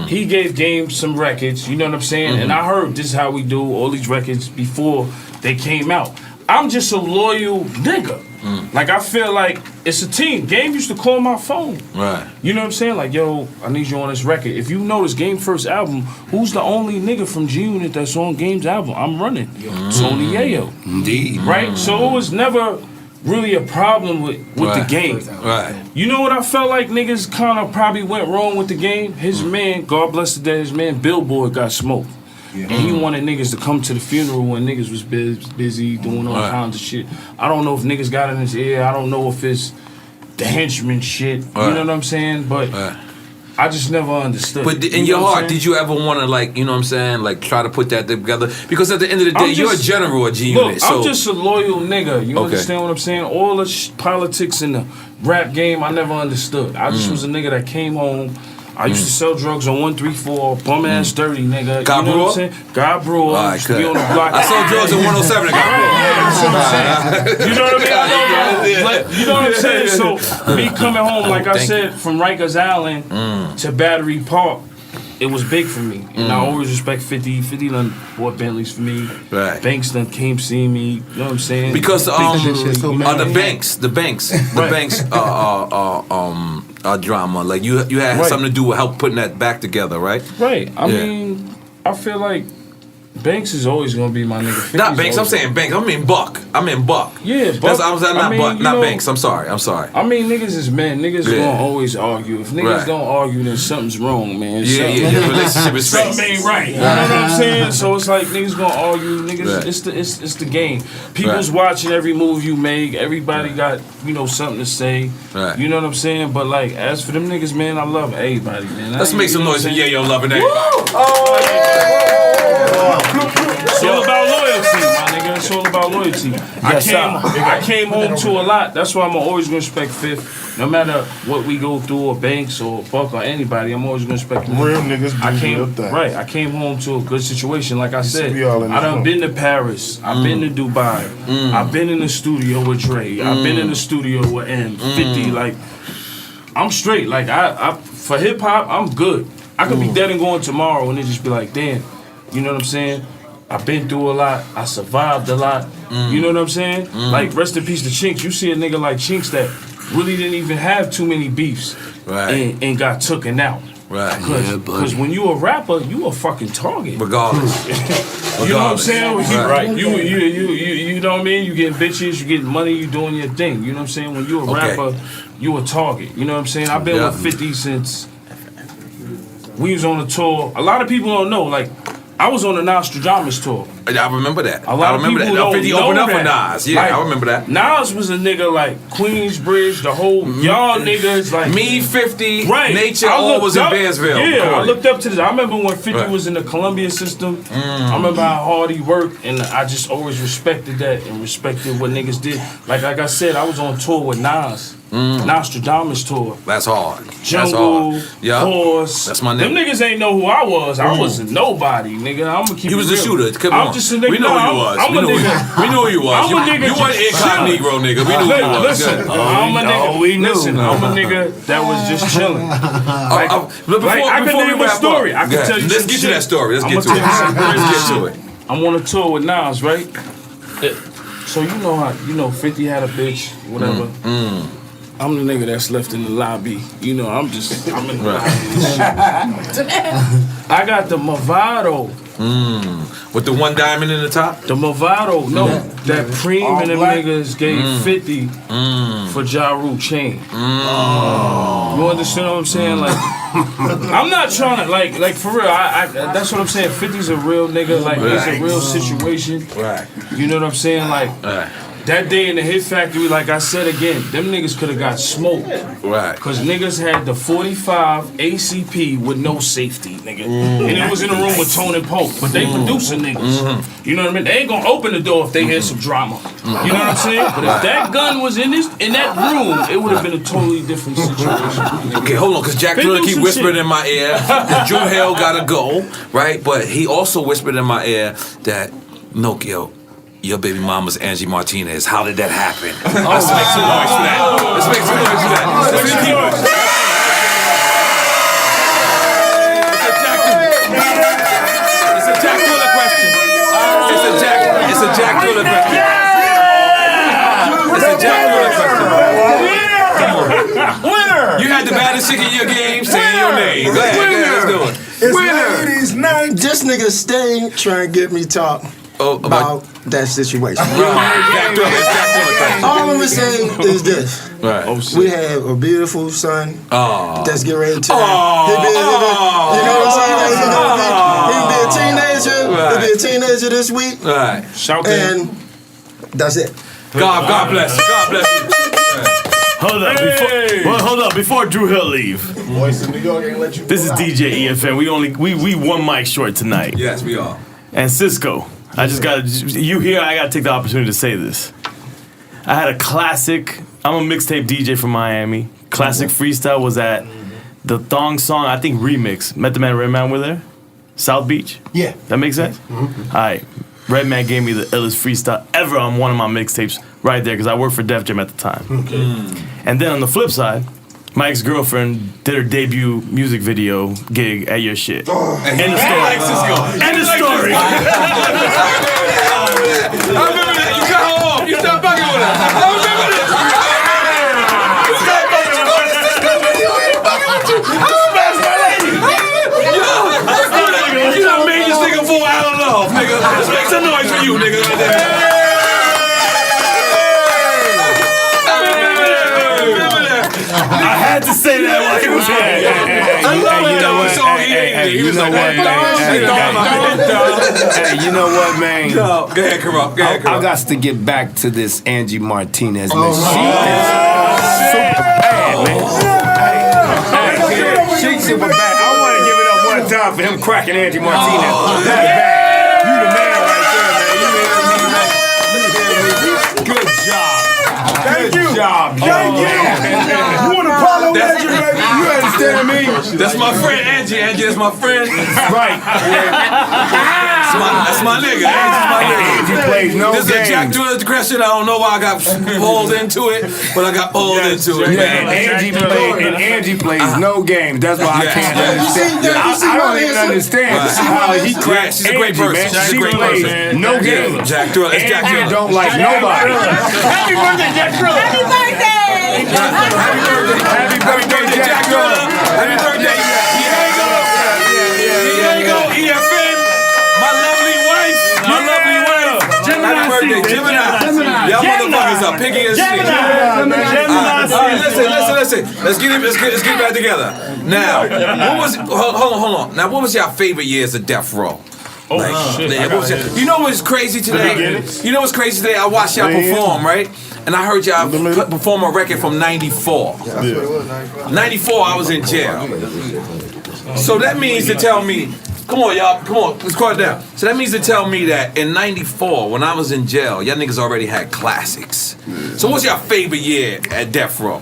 He gave Game some records. You know what I'm saying? And I heard this is how we do all these records before they came out. I'm just a loyal nigga. Like I feel like it's a team. Game used to call my phone. Right. You know what I'm saying? Like, yo, I need you on this record. If you notice Game first album, who's the only nigga from G Unit that's on Game's album? I'm running. Sony Yayo. Indeed. Right? So it was never really a problem with the game. Right. You know what I felt like niggas kind of probably went wrong with the game? His man, God bless the dead, his man Billboard got smoked. And he wanted niggas to come to the funeral when niggas was busy doing all kinds of shit. I don't know if niggas got in his ear. I don't know if it's the henchman shit. You know what I'm saying? But I just never understood. But in your heart, did you ever want to, like, you know what I'm saying, like, try to put that together? Because at the end of the day, you're a general of G Unit. Look, I'm just a loyal nigga. You understand what I'm saying? All the politics in the rap game, I never understood. I just was a nigga that came home. I used to sell drugs on 134, bum ass dirty nigga. God you know what I'm saying? God Brewer. I used to be on the block. I sold drugs on 107 at God Brewer. You know what I mean? You know what I'm saying? So me coming home, like I said, from Rikers Island to Battery Park, it was big for me. And I always respect 50. 50 done bought Bentleys for me. Right. Banks done came see me. You know what I'm saying? Because the banks drama. Like you had something to do with help putting that back together, right? Right. I mean, I feel like Banks is always gonna be my nigga. Not Banks. I'm saying Banks. I mean Buck. Yeah, Buck. Buck. Not Banks. I'm sorry. I mean, niggas is men. Niggas gonna always argue. If niggas don't argue, then something's wrong, man. Relationship is fake. Something ain't right. You know what I'm saying? So it's like niggas gonna argue. Niggas, it's the game. People's watching every move you make. Everybody got something to say. Right. You know what I'm saying? But like, as for them niggas, man, I love everybody, man. Let's make some noise for Yayo loving everybody. It's all about loyalty, my nigga. It's all about loyalty. I came home to a lot. That's why I'm always gonna respect Fifth. No matter what we go through, or Banks or Buck or anybody, I'm always gonna respect them. Real niggas do real things. Right. I came home to a good situation. Like I said, I done been to Paris. I've been to Dubai. I've been in the studio with Dre. I've been in the studio with M50. Like, I'm straight. Like I for hip hop, I'm good. I could be dead and going tomorrow, and it just be like, damn. You know what I'm saying? I've been through a lot. I survived a lot. You know what I'm saying? Like, rest in peace to Chinks. You see a nigga like Chinks that really didn't even have too many beefs and got taken out. Right. Because when you a rapper, you a fucking target. Regardless. You know what I'm saying? You know what I mean? You getting bitches, you getting money, you doing your thing. You know what I'm saying? When you a rapper, you a target. You know what I'm saying? I've been with 50 since we was on a tour. A lot of people don't know, like, I was on the Nostradamus tour. I remember that. A lot of people don't 50 know opened up that. for Nas. Yeah, like, I remember that. Nas was a nigga like Queensbridge, the whole y'all niggas like me, 50, right. Nature, all was in Bearsville. Yeah, I looked up to this. I remember when 50 was in the Columbia system. I remember how hard he worked, and I just always respected that and respected what niggas did. Like I said, I was on tour with Nas. Nostradamus tour. That's hard. Jungle, that's hard. Yeah. Horse. That's my nigga. Them niggas ain't know who I was. I wasn't nobody, nigga. I'm gonna keep You was it the real. shooter. Come I'm on. just a nigga. We know who you was. I'm a nigga. We knew who you was. I'm a nigga. You weren't incognito, nigga. We knew who you was. Listen, I'm a nigga. Listen, I'm a nigga that was just chilling. I can name a story. I can tell you. Let's get to that story. Let's get to it. I'm on a tour with Nas, right? So you know how 50 had a bitch, whatever. I'm the nigga that's left in the lobby. You know, I'm in the lobby. I got the Movado. With the one diamond in the top? The Movado, no. That Preem and them niggas gave 50 for Ja Rule chain. You understand what I'm saying? Like, I'm not trying to, like for real, I that's what I'm saying. 50's a real nigga, like, it's a real situation. Right. You know what I'm saying? Like, that day in the Hit Factory, like I said again, them niggas could have got smoked. Right. Cause niggas had the 45 ACP with no safety, nigga. And it was in a room with Tone and Pope. But they producing niggas. You know what I mean? They ain't gonna open the door if they hear some drama. You know what I'm saying? But if that gun was in that room, it would have been a totally different situation. Okay, hold on, cause Jack Thriller keep whispering in my ear that Dru Hill gotta go, right? But he also whispered in my ear that Nokia, your baby mama's Angie Martinez. How did that happen? Let's make some noise for that. Let's make some noise for that. It's a Jack Thriller question. It's a Jack Thriller question. It's a Jack Thriller question. Winner! You had the baddest chick in your game saying your name. Go ahead, let's do it. It's ladies' night. This nigga stay trying to get me talk. about that situation. All I'm gonna say is this. Right. We have a beautiful son that's getting ready to. You know what I'm saying? He'll be a teenager this week. Right. Shout and that's it. God bless you. God bless you. Hold up. Before Dru Hill leave. Voice in New York ain't let you. This is DJ EFN. We one mic short tonight. Yes, we are. And Sisqo, I just gotta take the opportunity to say this. I had a classic. I'm a mixtape DJ from Miami. Classic freestyle was at the Thong song, I think remix. Method Man and Redman were there. South Beach. Yeah. That makes sense? All right. Redman gave me the illest freestyle ever on one of my mixtapes right there because I worked for Def Jam at the time. And then on the flip side, my ex-girlfriend did her debut music video gig at your shit. End of story. End of story. I remember that. You cut her off. You stopped fucking with her. I remember that. You stopped fucking with her. You done made this nigga fall out of love, nigga. Let's make some noise for you, nigga. I had to say that while he was here. You know what, man? Go ahead, Kurupt. I got to get back to this Angie Martinez, man. She is super bad, man. She's super bad. I want to give it up one time for him cracking Angie Martinez. That's bad. You the man right there, man. Good job. Thank you. Good job. Thank you. You want to follow Angie, baby? You understand me? That's my friend Angie. Angie is my friend. Right. That's my nigga. Angie's my nigga. Angie plays no games. This is a Jack Dru question. I don't know why I got pulled into it, but I got pulled into it, man. And Angie plays no games. That's why I can't understand. I don't even understand how he cracks. She's a great person. She plays no games. Jack Dru. It's Jack Dru. Angie don't like nobody. Happy birthday, Jack Dru. Happy birthday! Happy birthday. Happy birthday, Jack Dru. Happy birthday. Diego EFN. My lovely wife. Happy birthday, Gemini. Y'all motherfuckers are picky as shit. Listen. Let's get back together. Now, hold on. Now, what was your favorite years of Death Row? Shit. You know what's crazy today? I watched y'all perform, right? And I heard y'all perform a record from 94. 94, I was in jail. So that means to tell me, come on, y'all, let's quiet down. So that means to tell me that in 94, when I was in jail, y'all niggas already had classics. So what's your favorite year at Death Row?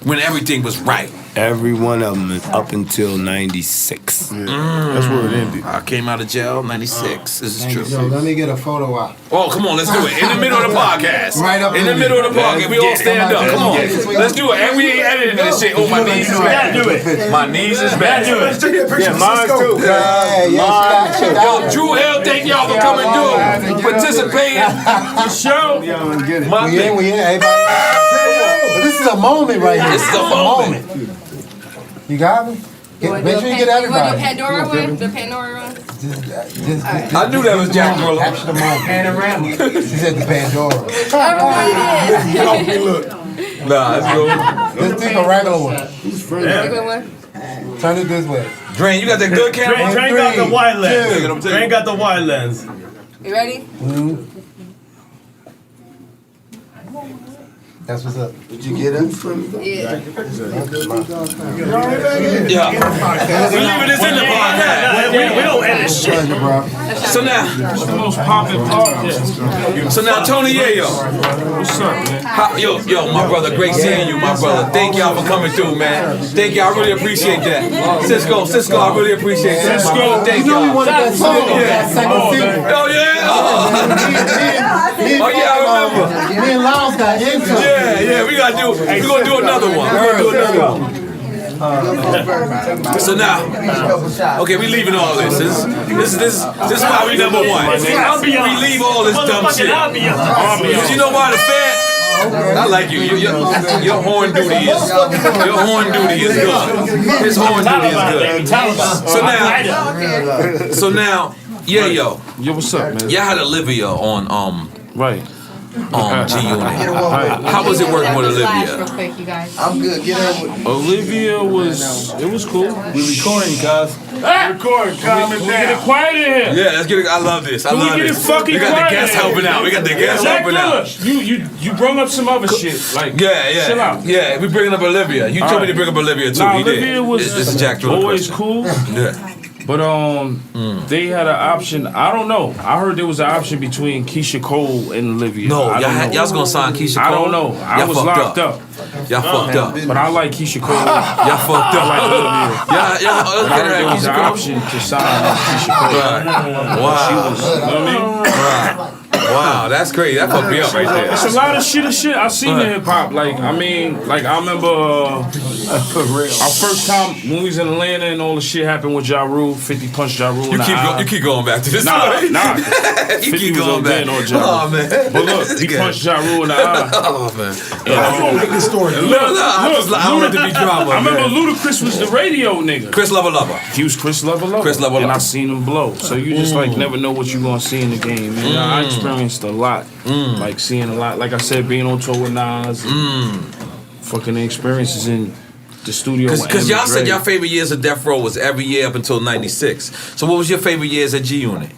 When everything was right. Every one of them up until 96. That's where it ended. I came out of jail 96. This is true. Yo, let me get a photo out. Oh, come on, let's do it. In the middle of the podcast. Right up in the middle of the podcast. We all stand up. Come on. Let's do it. And we ain't editing this shit. Oh, my knees is bad. My knees is bad. Yeah, mine too. Yo, Dru Hill, thank y'all for coming through. Participating. The show. My We in, everybody. This is a moment right here. This is a moment. You got me? Make sure you get everybody. You want the Pandora one? The Pandora one? I knew that was Jack Dru. Capture the moment. Panorama. She said the Pandora. Nah, that's good. Let's take a regular one. Regular one? Turn it this way. Drain, you got that good camera? Drain got the wide lens. Drain got the wide lens. You ready? That's what's up. Did you get it? Yeah. Yeah. We're leaving this in the podcast. We don't edit shit. So now, It's the most popular podcast. so now, Tony Yayo. What's up, man? Yo, my brother, great seeing you, my brother. Thank y'all for coming through, man. Thank y'all, I really appreciate that. Cisco, I really appreciate that. Cisco, thank y'all. You wanted that song, that second single. Oh yeah. Oh yeah, I remember. Me and Lyles got into it. Yeah, we're gonna do another one. So now, okay, we leaving all this. This is why we number one. We leave all this dumb shit. Because you know why the fan? I like you. Your horn duty is good. His horn duty is good. So now, Yeah, yo. Yo, what's up, man? Y'all had Olivia on right. G Unit. How was it working with Olivia? Real quick, you guys. I'm good. Get in with Olivia was cool. We recording, cuz. Recording, calm it Can we get it down. quiet in here? Yeah, let's get it. I love this. I Can we love get this. it fucking We got the quiet guests in here? helping out. We got the guests Jack helping out. Dilla, you brung up some other shit. Like, Yeah, chill out. yeah. We bringing up Olivia. You told me to bring up Olivia too. Nah, He did. Olivia was This is Jack Dru always question. cool. Yeah. But they had an option. I don't know. I heard there was an option between Keisha Cole and Olivia. No, I don't know. y'all was gonna sign Keisha Cole. I don't know. I Y'all was fucked locked up. Y'all fucked up. But I like Keisha Cole. Y'all fucked up. I like Olivia. Y'all I heard there was Keisha an Cole. option to sign Keisha Cole. Wow. She was, you know what I mean? Wow, that's crazy. That fucked me up right there. It's a lot of shit I seen in hip hop. Like, I mean, like I remember our first time when we was in Atlanta and all the shit happened with Ja Rule, 50 punched Ja Rule in the eye. You keep going back to this. Nah. You 50 keep was going on back. Ben or Ja Oh Rule. man. But look, he punched Ja Rule in the eye. Oh man. And, Make this story. I want it to be drama. I remember man. Ludacris was the radio nigga. Chris Lover. He was Chris Lover. Chris Lover. And I seen him blow. So you just like never know what you gonna see in the game. Man. I experienced a lot. Like seeing a lot. Like I said, being on tour with Nas. Fucking experiences in the studio. Because y'all said your favorite years of Death Row was every year up until '96. So what was your favorite years at G Unit?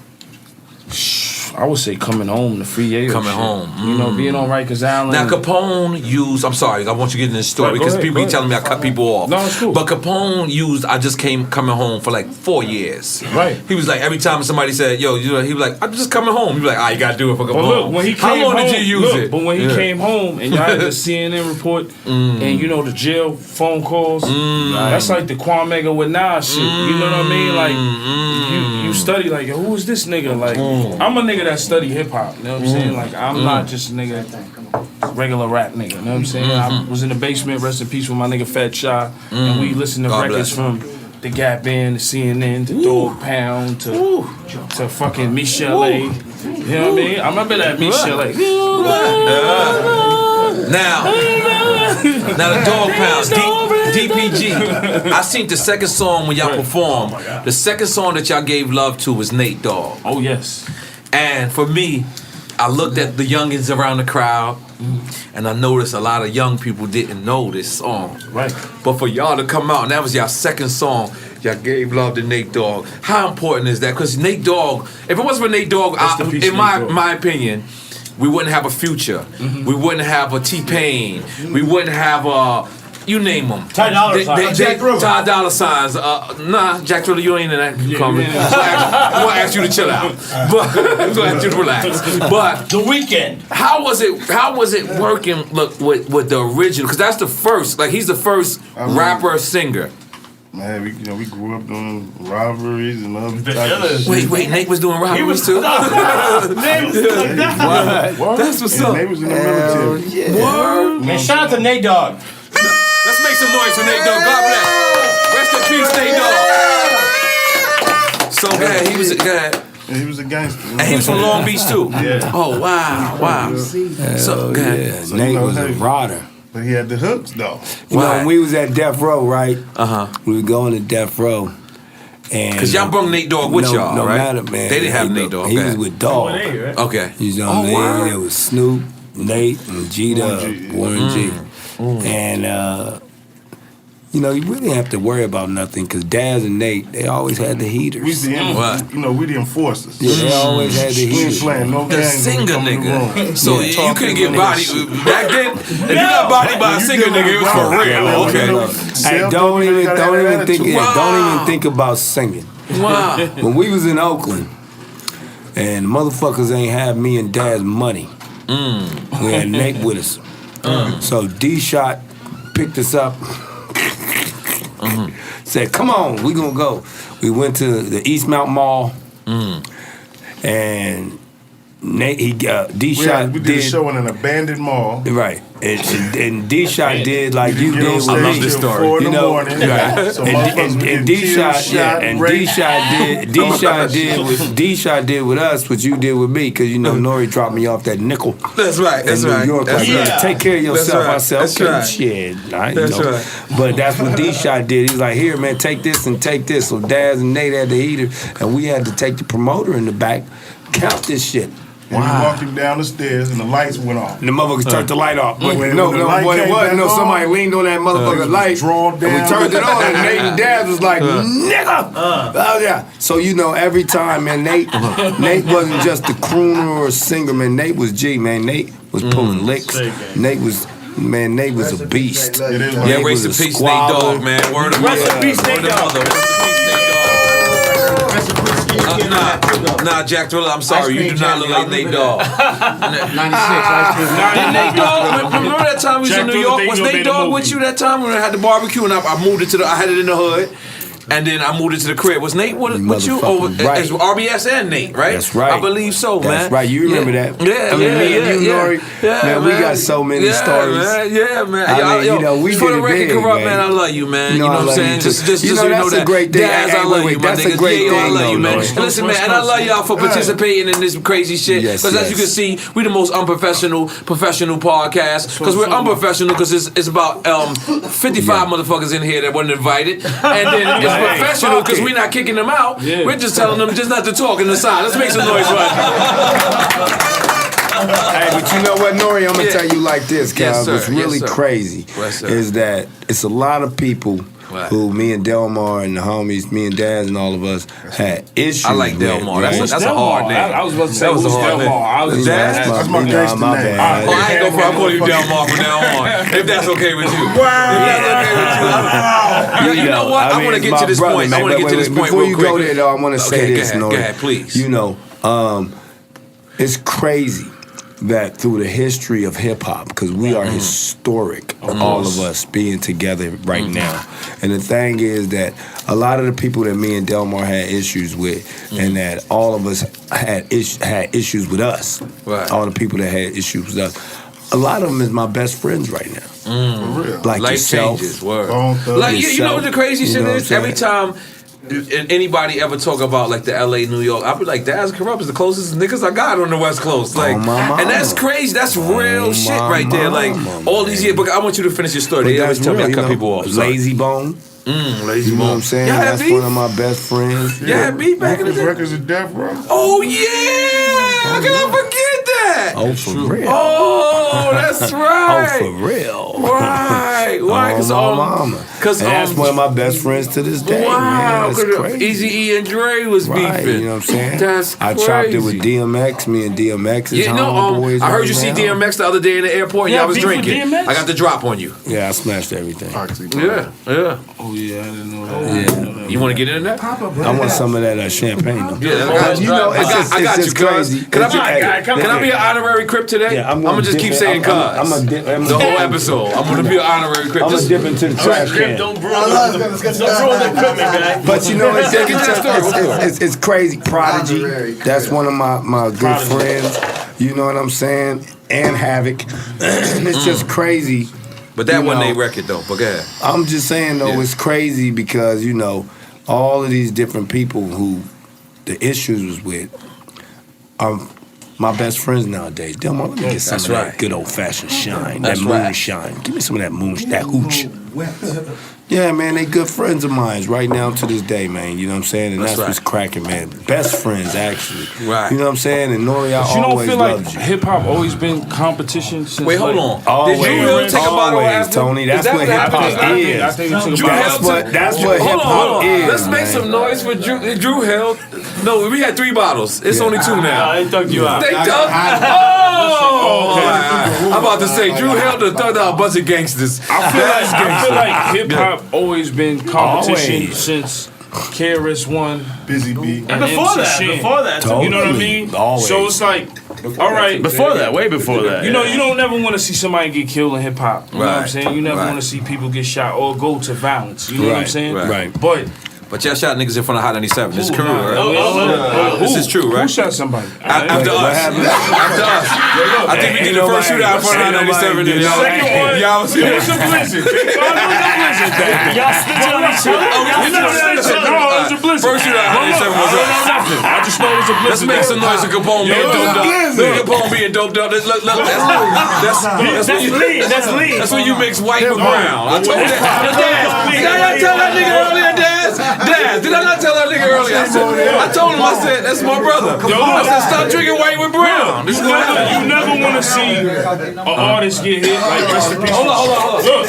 I would say coming home, the free Yayo Coming shit. home. You know, being on Rikers Island. Now Capone used. I'm sorry, I want you to get in this story Right, go because ahead, people go be telling me I cut people off. No, it's cool. But Capone used. I just coming home for like 4 years. Right. He was like every time somebody said, "Yo," you know, he was like, "I'm just coming home." He was like, "Ah, you gotta do it for Capone." But look, when he came how long home, did you use it? But when he came home and y'all had the CNN report and you know the jail phone calls, that's like the Kwame with Nas shit. You know what I mean? Like you study like, yo, who is this nigga? Like I'm a nigga that study hip hop. You know what I'm saying? Like I'm not just a nigga, regular rap nigga. You know what I'm saying? I was in the basement, rest in peace with my nigga Fat Shy, and we listened to God records bless. from the Gap Band, to CNN, to Dogg Pound, to fucking Michellé. You know what I mean? I remember that Michellé. Now the Dogg Pound, DPG. I seen the second song when y'all performed. The second song that y'all gave love to was Nate Dogg. Oh yes. And for me, I looked at the youngins around the crowd, and I noticed a lot of young people didn't know this song. Right. But for y'all to come out, and that was y'all second song, y'all gave love to Nate Dogg. How important is that? Because Nate Dogg, if it wasn't for Nate Dogg, in my opinion, we wouldn't have a Future. We wouldn't have a T-Pain. We wouldn't have a... You name them. Ty Dolla Sign. Ty Dolla Signs. Nah, Jack Thriller, you ain't in that comment. I'm gonna ask you to chill out. But I'm gonna ask you to relax. But The Weeknd. how was it working? Look with the original, because that's the first. Like he's the first rapper singer. Man, we grew up doing robberies and other type of Wait, Nate was doing robberies too. That's what's up. Nate was in the military. Word. Man, shout out to Nate Dogg. Let's make some noise for Nate Dogg. God bless. Rest in peace, Nate Dogg. So good. He was good. And he was a gangster. And he was from Long Beach too. Yeah. Oh wow. So good. Yeah, Nate was a rodder. But he had the hooks though. You know, when we was at Death Row, right? We were going to Death Row. Because y'all brought Nate Dogg with y'all, no right? matter, man. They didn't have Nate Dogg. He was with Dogg. Okay. You know what I mean? There was Snoop, Nate, and G-Dub, Warren G. And, you know, you really didn't have to worry about nothing because Daz and Nate, they always had the heaters. We the enforcers. Yeah, they always had the We ain't heaters. playing no The games. singer when we come in the nigga. room. So you couldn't get bodied. Back then, if you got bodied by a singer nigga, it was for real. Okay. Hey, don't even think about singing. Wow. When we was in Oakland, and motherfuckers ain't have me and Dad's money, we had Nate with us. So D-Shot picked us up, said, "Come on, we gonna go." We went to the Eastmount Mall, and D-Shot did a show in an abandoned mall. Right. And D-Shot did like you did with I me. love this story. 4 in the morning. Right. So and D-Shot did with us what you did with me, because N.O.R.E dropped me off that nickel. That's right. That's in right. New York, That's like, right. take care of yourself. Right. I said, That's okay, right. shit. That's right. But that's what D-Shot did. He's like, here, man, take this and take this. So Daz and Nate had the heater, and we had to take the promoter in the back, count this shit. And we walked him down the stairs, and the lights went off. And the motherfuckers turned the light off. But When no, the light boy, it came wasn't. back No, on, somebody leaned on that motherfucker's light. Drawn And down. we turned it on, and Nate and Daz was like, nigga! Oh, yeah. So, every time, man, Nate wasn't just a crooner or a singer, man. Nate was G, man. Nate was pulling licks. Nate was a beast. Yeah, rest in peace, Nate Dogg, man. Word of Rest in mother. peace, Nate Word of Dogg. mother. Rest in peace, Nate Dogg. Nah, Jack Thriller, I'm sorry. You do not look like Nate Dogg. 96 ice cream. Did Nate Dogg, remember that time we was in New York? Was Nate Dogg with you that time when we had the barbecue and I moved it to I had it in the hood? And then I moved it to the crib. Was Nate with you? Or right. It's RBS and Nate, right? That's right. I believe so, man. That's right. You remember that? Yeah, me and you, N.O.R.E. Man, we got so many stories. Man. I mean, we for did the it record, big, Kurupt, man. man, I love you, man. You know what I'm saying? Just so you know that's that. a great thing. Daz, I love you, my that's nigga. a great Yayo, I thing, love you, man. though, Listen, man, and I love y'all for participating in this crazy shit. Yes, Because as you can see, we the most professional podcast. Because we're unprofessional because it's about 55 motherfuckers in here that wasn't invited. And then it's professional because we're not kicking them out. Yeah. We're just telling them just not to talk in the side. Let's make some noise, right? Hey, but you know what, N.O.R.E., I'm gonna tell you like this, Cal. Yes, sir. What's really crazy is that it's a lot of people who me and Delmar and the homies, me and Daz and all of us had issues. I like Delmar. With, That's a hard name. I was about to say that was a hard name. That's my gangster name. I ain't gonna I'm calling you Delmar from now on. If that's okay with you. You know what? I want to get to this point. I want to get to this point before real you quick. go there, though, I want to say this, Go ahead, please. It's crazy that through the history of hip hop, because we are historic, all of us being together right now. And the thing is that a lot of the people that me and Delmar had issues with, and that all of us had issues with us, all the people that had issues with us, a lot of them is my best friends right now. For real. Like Life yourself, changes, word. Like you know what the crazy shit is? Every time anybody ever talk about like the LA, New York, I'll be like, Daz and Kurupt is the closest niggas I got on the West Coast. Like, and that's crazy. That's real shit right there. Like all these years. But I want you to finish your story. They always tell me I cut people off. Lazy Bone. Lazy You know what I'm Bone. saying? Y'all had That's beef? one of my best friends. Yeah, had beef back in the day. Records of Death Row. Oh yeah! How can I forget that? Oh, for real. Oh, that's right. Oh, for real. Right. Because my mama. And that's one of my best friends to this day. Wow, man. That's crazy. Easy E and Dre was Right, beefing. you know what I'm saying? That's I crazy. chopped it with DMX. Me and DMX is homeboys. I heard you right see now. DMX the other day in the airport and Yeah, y'all was beef with drinking. DMX? I got the drop on you. Yeah, I smashed everything. Yeah. Oh yeah, I didn't know that. You want to get into that? I want some of that champagne. Though. Yeah, You know, it's just, I got it's you, just cuz. crazy. Can I be an honorary Crip today? Yeah, I'm gonna just keep saying cuz. I'm gonna dip. The whole episode. I'm gonna be an honorary Crip. I'm gonna dip into the trash can. Don't ruin the equipment, guy. But you know, it's crazy. Prodigy, that's one of my good friends. You know what I'm saying? And Havoc. It's just crazy. But that wasn't a record though. But go ahead. I'm just saying though, it's crazy because all of these different people who the issues was with. My best friends nowadays. Delmar, let me get some of that good old fashioned shine, that moonshine. Give me some of that that hooch. Yeah, man, they good friends of mine right now to this day, man. You know what I'm saying? And that's what's cracking, man. Best friends, actually. Right. You know what I'm saying? And N.O.R.E, I You don't always feel like loved you. hip hop always been competition since? Wait, hold on. Always, Did Dru Hill take a bottle after? Tony. That's what hip hop is. I think he took a bottle. That's what hip hop is. Let's make some noise for Dru Hill. No, we had 3 bottles. It's only 2 now. They dug you out. They dug. Oh! I'm about to say Dru Hill done thugged out a bunch of gangsters. I feel like hip hop always been competition since KRS One, Busy Bee. and Before that, MC Shan. before that. Totally. You know what I mean? Always. So it's like, all right. Before that, way before that. You know, you don't never want to see somebody get killed in hip hop. You know what I'm saying? You never want to see people get shot or go to violence. You know what I'm saying? Right. But But y'all shot niggas in front of Hot 97. This is true, right? This is true, right? Who shot somebody? After us. After us. I think we did the first shootout in front of Hot 97. The second one, y'all was it was a blizzard. Y'all snitching on each other? No, it was a blizzard. First shootout in Hot 97 was us. I just know it was a blizzard. Let's make some noise of Capone being doped up. Capone being doped up. Look, that's lean. That's when you mix white with brown. I told that. Did I not tell that nigga earlier, Daz? Did I not tell that nigga earlier? I told him, I said, that's my brother. I said, stop drinking white with brown. This is what You never want to see an artist get hit. Like, rest in peace. Hold on. Look,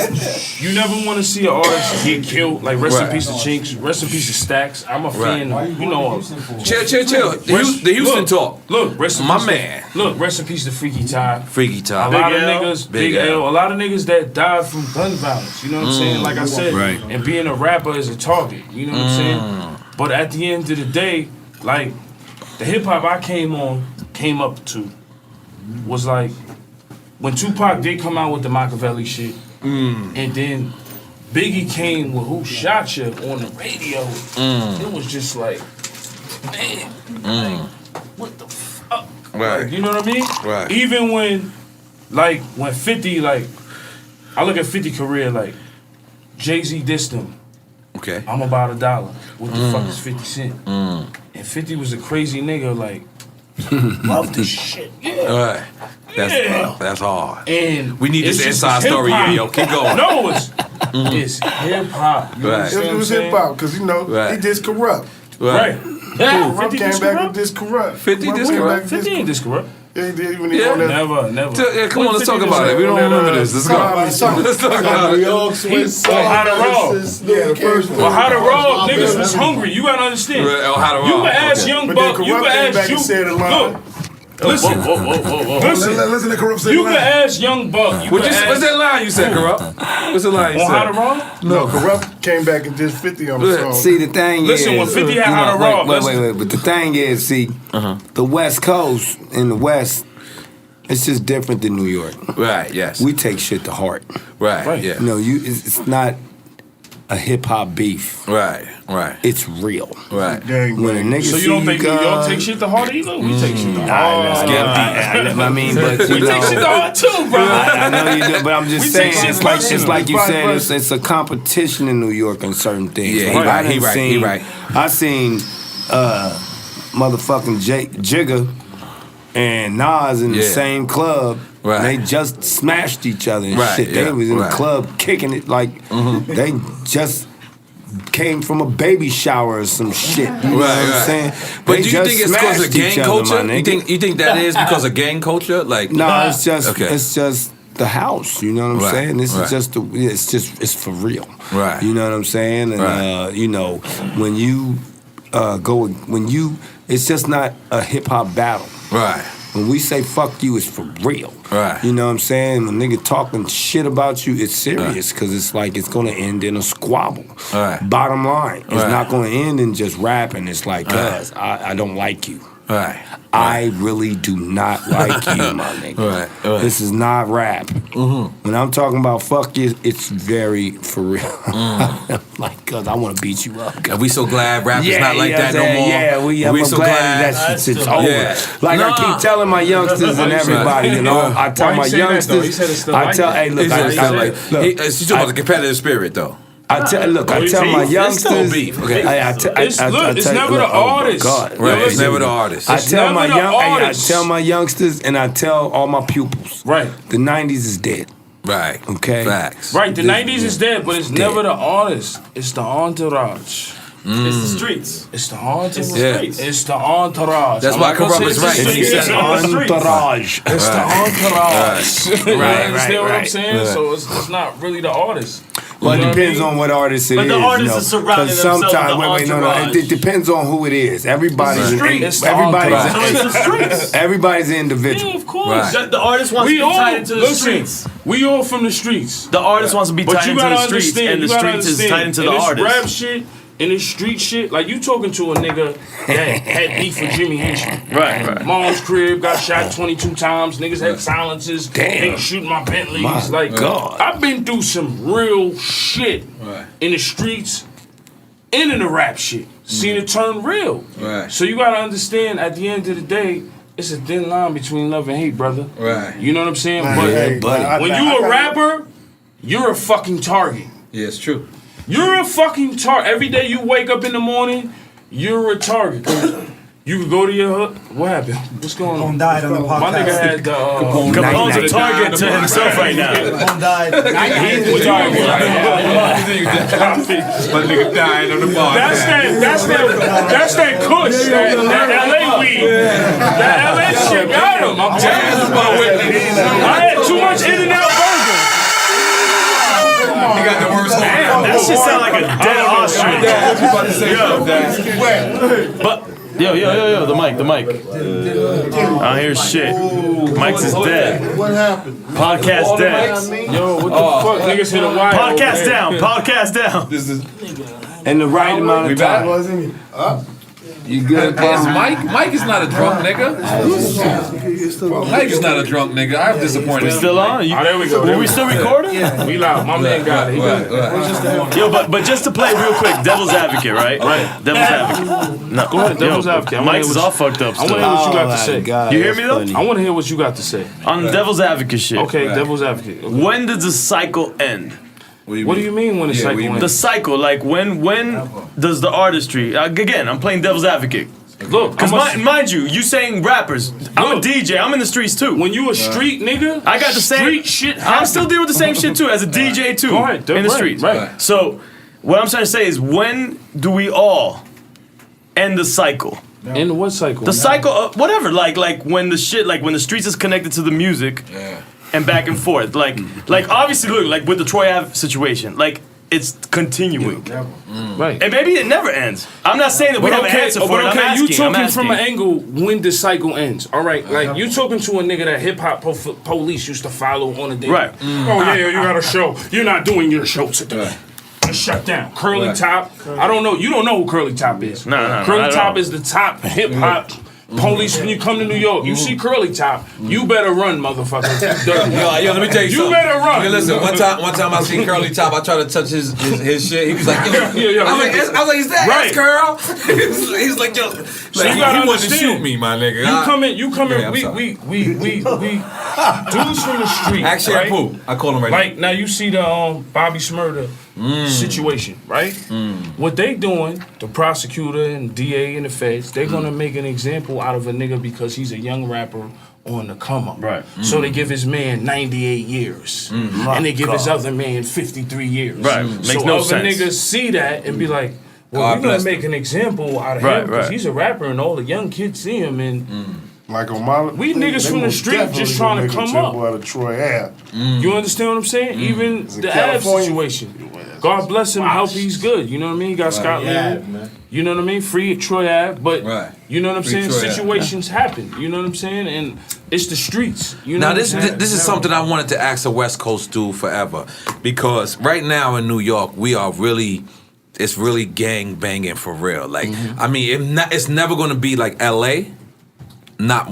you never want to see an artist get killed. Like, rest in peace to Chinks. Rest in peace to Stacks. I'm a fan of, you know. Chill. The Houston talk. Look, rest in peace. My man. Look, rest in peace to Freaky Ty. Freaky Ty. A lot of niggas, Big L. A lot of niggas that died from gun violence. You know what I'm saying? Like I said, and being a rapper is a target. You know what I'm saying? But at the end of the day, like, the hip hop I came up to was like when Tupac did come out with the Machiavelli shit, and then Biggie came with Who Shot Ya on the radio. It was just like, man, like, what the fuck? Right. Like, you know what I mean? Right. Even when 50, like, I look at 50 career, like, Jay-Z dissed him. Okay. I'm about $1. What the fuck is 50 Cent? And 50 was a crazy nigga, like, love this shit. Yeah. Right. That's hard. And we need this inside story, yo. Keep going. No, it's hip hop. Right. It was hip hop because he did Kurupt. Right. Kurupt came back with this Kurupt. 50 this Kurupt. 50 ain't this Kurupt. Yeah, he did. When he on that. Never. Come on, let's talk about it. We don't remember this. Let's go. Let's talk about it. How to Raw. Well, How to Raw, niggas was hungry. You gotta understand. How to Raw. You can ask Young Buck. You can ask you. Look. Listen. Listen to Kurupt say you can ask Young Buck. What's that line you said, Kurupt? What's the line you said? On How to Raw? No, Kurupt came back and did 50 on the song. See, the thing Listen, is... when 50 had How to Raw... Wait. But the thing is, see, the West Coast in the West, it's just different than New York. Right, yes. We take shit to heart. Right, yeah. You know, it's not a hip-hop beef. Right. It's real. Right. When a nigga so you don't think y'all take shit to heart either? We take shit to heart. I mean, but you we take shit to heart too, bro. I know you do, but I'm just saying, it's like you said, it's a competition in New York on certain things. Yeah, he right. I seen motherfucking Jigga and Nas in the same club. Right. They just smashed each other and shit. They was in the club kicking it like they just came from a baby shower or some shit. You know what I'm saying? But do you think it's because of gang culture? You think that is because of gang culture? Like no, it's just the house. You know what I'm saying? This is just it's for real. Right. You know what I'm saying? And you know, when you it's just not a hip hop battle. Right. When we say fuck you, it's for real. Right. You know what I'm saying? When nigga talking shit about you, it's serious because it's like it's gonna end in a squabble. Right. Bottom line, it's not gonna end in just rapping. It's like, cuz I don't like you. Right. I really do not like you, my nigga. Right. This is not rap. When I'm talking about fuck you, it's very for real. Like, cuz I want to beat you up. Are we so glad rap is not like that no more? Yeah, I'm so glad that shit's over. Yeah. Like I keep telling my youngsters and everybody, you know, I tell my youngsters, hey, look, she's talking about the competitive spirit though. I tell my youngsters. It's never the artist. Right, it's never the artist. I tell my youngsters and I tell all my pupils. Right. The 90s is dead. Right. Okay. Facts. Right. The 90s is dead, but it's never the artist. It's the entourage. It's the streets. It's the entourage. Yeah. It's the entourage. That's why Kurupt is right. He said entourage. It's the entourage. Right. You understand what I'm saying? So it's not really the artist. Well, it depends on what artist it is. But the artist is surrounding themselves with the entourage. It depends on who it is. Everybody's an individual. Yeah, of course. Right. The artist wants to be tied into the streets. We all from the streets. The artist wants to be tied into the streets, and the streets is tied into the artist. Rap shit. In this street shit, like you talking to a nigga that had beef with Jimmy Henson. Right. Mom's crib got shot 22 times. Niggas had silences. Niggas shooting my Bentleys. God. I've been through some real shit in the streets into the rap shit. Seen it turn real. Right. So you gotta understand, at the end of the day, it's a thin line between love and hate, brother. Right. You know what I'm saying? Hey, But when you a rapper, you're a fucking target. Yeah, it's true. You're a fucking target. Every day you wake up in the morning, you're a target. You could go to your hood. What happened? What's going on? Capone died on the podcast. My nigga had the. Capone's a target to himself right now. Capone died. He's the target. My nigga dying on the bar. That's that kush, that LA weed. That LA shit got him. I'm telling you. I had too much In-N-Out burger. He got the worst one. That shit sound like a dead ostrich. But yo, the mic. I don't hear shit. Mike's is dead. What happened? Podcast dead. Yo, what the fuck? Niggas hit a wire. Podcast down. Podcast down. This is. In the right amount of time. You good, Mike is not a drunk nigga. Mike is not a drunk nigga. I'm disappointed. We still on? There we go. Were we still recording? Yeah. We loud. My man got it. He got it. Yo, but just to play real quick, devil's advocate, right? Devil's advocate. No, go ahead, devil's advocate. Mike's is all fucked up I want to still. hear what you got to say. God, You hear me though? I want to hear what you got to say. On devil's advocate shit. Okay, devil's advocate. When does the cycle end? What do you mean when the cycle ends? The cycle, like when does the artistry? Again, I'm playing devil's advocate. Look, because mind you saying rappers. I'm a DJ. I'm in the streets too. When you a street nigga, I got the same street shit. I'm still dealing with the same shit too as a DJ too. Go ahead, in the streets. Right. So what I'm trying to say is, when do we all end the cycle? In what cycle? The cycle of whatever. Like when the shit, like when the streets is connected to the music. Yeah. And back and forth, like obviously, look, like with the Troy Ave situation, like it's continuing, right? And maybe it never ends. I'm not saying that we have an answer for it. Okay, I'm you asking, talking from an angle when the cycle ends. All right, like you talking to a nigga that hip hop police used to follow on a day. Right. Oh yeah, you got a show. You're not doing your show today. You're shut down. Curly Top. I don't know. You don't know who Curly Top is. No. Curly Top is the top hip hop. Police, when you come to New York, you see Curly Top, you better run, motherfucker. Yo, let me tell you something. You better run. Okay, listen, one time I seen Curly Top, I tried to touch his shit. He was like, yo. I was like, is that right. Curl? He's like, yo. So Like, you gotta he wanted to understand. shoot me, my nigga. You come in. Yeah, We dudes from the street. Act shampoo. Right? I call him right Like now you see the Bobby Shmurda situation, right? What they doing, the prosecutor and DA and the feds, they're gonna make an example out of a nigga because he's a young rapper on the come up. Right. So they give his man 98 years. And they give his other man 53 years. Right. So Makes no other sense. niggas see that and be like, well, God we're gonna bless make an example out of him because he's a rapper and all the young kids see him and Like on my, we niggas from the street just trying to come up. Out of Troy Ave. You understand what I'm saying? Even the Ave situation. God bless him, hope he's good. You know what I mean? He got Scotland. You know what I mean? Free Troy Ave, but you know what I'm saying? Situations happen. You know what I'm saying? And it's the streets. You know now this is something I wanted to ask a West Coast dude forever, because right now in New York it's really gang banging for real. Like I mean, it's never gonna be like LA. Not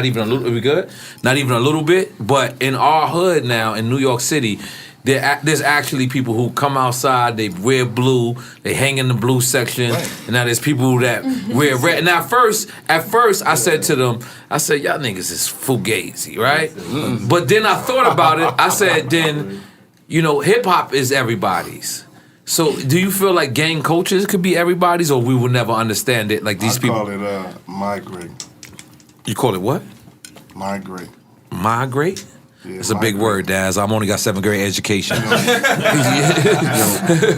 even a little. We good? Not even a little bit. But in our hood now in New York City, there's actually people who come outside. They wear blue. They hang in the blue section. And now there's people that wear red. And at first, I said to them, I said, y'all niggas is fugazi, right? But then I thought about it. I said, then, hip hop is everybody's. So do you feel like gang cultures could be everybody's, or we will never understand it? Like these people. I call it migrate. You call it what? Migrate. Migrate? Yeah, It's a big word, Daz. I've only got 7th grade education.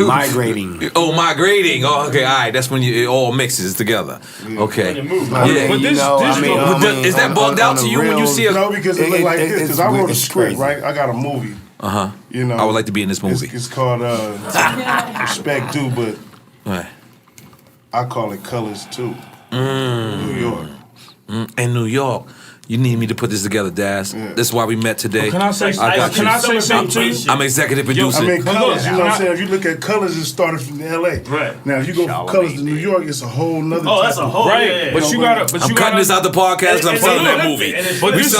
Migrating. Oh, migrating. Oh, okay, all right. That's when it all mixes together. Okay. Is that bugged out to you when you see a... No, because it look like this. Because I wrote a script, right? I got a movie. I would like to be in this movie. It's called Respect Due, but I call it Colors Too. New York. In New York. You need me to put this together, Daz. This is why we met today. Can I say something to you? I'm executive producer. I mean, Colors, you know what I'm saying? If you look at Colors, it started from L.A. Right. Now, if you go from Colors to New York, it's a whole nother that's a whole... Right. But you gotta... I'm cutting this out the podcast because I'm selling that movie. But this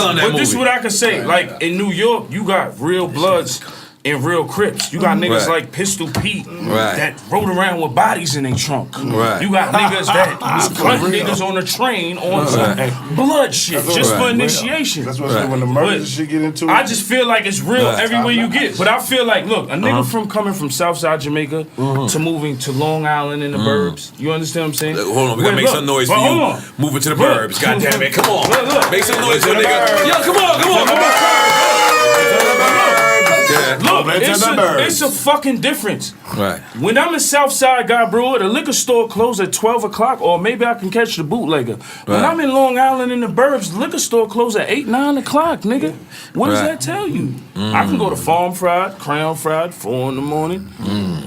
is what I can say. Like, in New York, you got real bloods and real Crips. You got niggas like Pistol Pete that rode around with bodies in their trunk. You got niggas that was cutting niggas on the train on some blood shit just for initiation. That's what when the murders shit get into it. I just feel like it's real everywhere you get. But I feel like, look, a nigga from coming from Southside Jamaica to moving to Long Island in the burbs. You understand what I'm saying? Hold on, we gotta make some noise for you. Moving to the burbs. God damn it, come on. Make some noise for a nigga. Yo, come on. Look, it's a fucking difference. Right. When I'm in Southside God Brewer, the liquor store closed at 12 o'clock, or maybe I can catch the bootlegger. When I'm in Long Island in the burbs, the liquor store closed at 8, 9 o'clock, nigga. What does that tell you? I can go to Farm Fried, Crown Fried, 4 in the morning.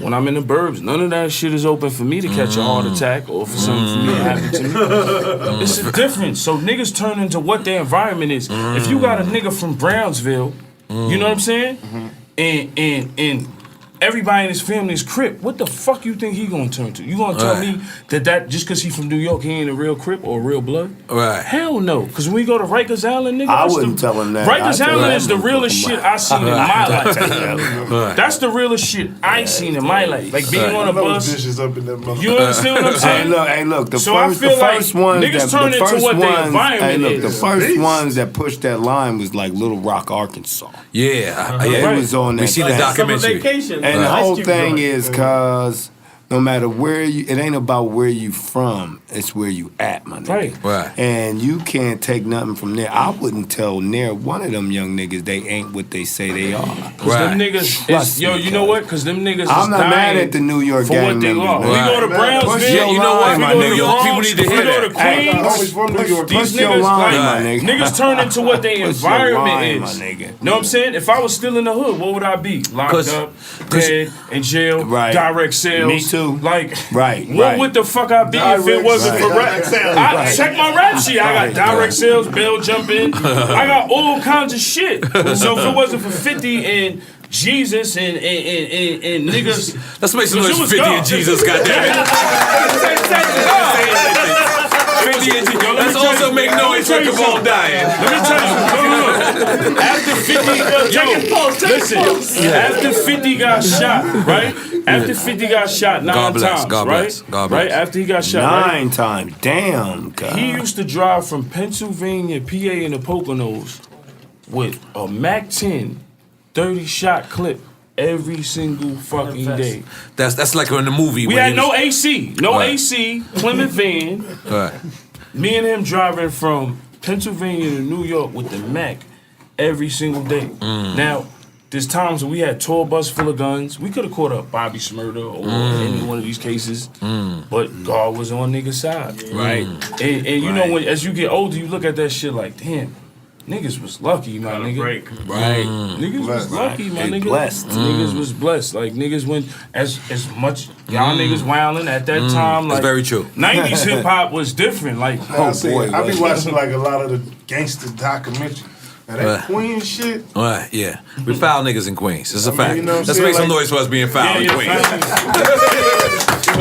When I'm in the burbs, none of that shit is open for me to catch a heart attack or for something for me to happen to me. It's a difference. So niggas turn into what their environment is. If you got a nigga from Brownsville, you know what I'm saying? And everybody in his family is Crip. What the fuck you think he gonna turn to? You gonna tell me that just because he from New York, he ain't a real Crip or a real blood? Right. Hell no. Because when we go to Rikers Island, nigga, I wouldn't tell him that. Rikers Island is the realest shit I seen in my life. That's the realest shit I seen in my life. Like being on a bus. Dishes up in that motherfucker. You understand what I'm saying? Hey, look. The so first, I feel the first like ones niggas that, turn the into first what ones, their environment look, is. the first ones that pushed that line was like Little Rock, Arkansas. Yeah. It was on that. We see the documentary. And the whole thing is cause no matter where it ain't about where you from, it's where you at, my nigga. Right. And you can't take nothing from there. I wouldn't tell near one of them young niggas they ain't what they say they are. Cause them niggas you know what? Cause them niggas I'm not is mad at the New York for gang what they members, are. man. We go to Brownsville, Yeah, you know what? We My go New to York people Bronx, need to we hear go to that. Queens. From New York. These your niggas, line, like, my nigga. niggas turn into what their environment line, is. my nigga. Know what I'm saying? If I was still in the hood, what would I be? Locked up, dead, in jail, direct sales. Me too. Like, Right. what would the fuck I be if it wasn't for rap? I check my rap sheet. I got direct sales, bail jumping. I got all kinds of shit. So if it wasn't for 50 and Jesus and niggas, let's make some noise for 50 and Jesus, goddammit. 50 and Jesus. Let's also make noise for Capone dying. Let me tell you, look. After 50, after 50 got shot, right? After 50 got shot 9 times, God right? bless. God bless. Right? After he got shot 9 times. Damn, God. He used to drive from Pennsylvania, PA, in the Poconos with a Mac 10 30-shot clip every single fucking day. That's like in the movie. We had no AC. No AC, Plymouth van. Right. Me and him driving from Pennsylvania to New York with the Mac every single day. Now, there's times when we had a tour bus full of guns. We could have caught up Bobby Shmurda or any one of these cases, but God was on niggas' side, right? And you know, when as you get older, you look at that shit like, damn, niggas was lucky, my nigga. Right? Niggas was lucky, my nigga. Blessed. Niggas was blessed. Like niggas went as much y'all niggas wildin' at that time. Like that's very true. 90s hip hop was different. Like I be watching like a lot of the gangster documentaries. Now that Queen shit. Right, yeah. We foul niggas in Queens. It's a fact. You know Let's make some noise for us being foul in Queens. You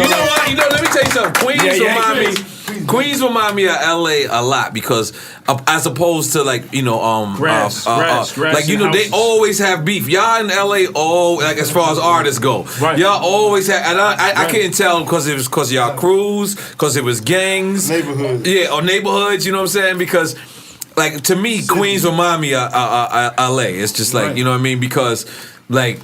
know what? Let me tell you something. Queens remind me of LA a lot because as opposed to like, grass like, you know, they always have beef. Y'all in LA, like as far as artists go. Right. Y'all always have, and I couldn't tell because it was because y'all crews, because it was gangs. Neighborhoods. Yeah, or neighborhoods, you know what I'm saying? Because like, to me, Queens remind me of LA. It's just like, you know what I mean? Because, like,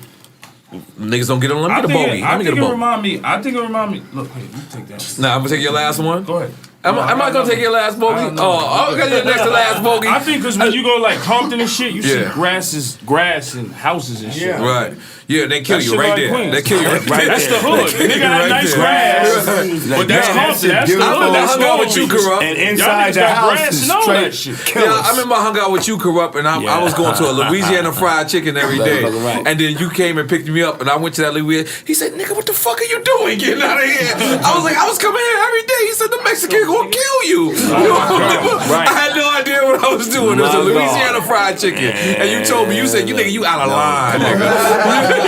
niggas don't get on. Let me get a bogey. I think it remind me. Look, hey, you take that. Nah, I'm going to take your last one. Go ahead. Am I going to take your last bogey? I'm going to take next to last bogey. I think because when you go like Compton and shit, you see grass and houses and shit. Right. Yeah, they kill you right there. They kill you right there. That's the hood. Nigga got nice grass. But that's Compton. That's the hood. I hung out with you, Kurupt. And inside the house is straight. Yeah, I remember I hung out with you, Kurupt, and I was going to a Louisiana fried chicken every day. And then you came and picked me up, and I went to that Louisiana. He said, nigga, what the fuck are you doing getting out of here? I was like, I was coming here every day. He said, the Mexican gonna kill you. I had no idea what I was doing. It was a Louisiana fried chicken, and you told me, you said, you out of line, nigga.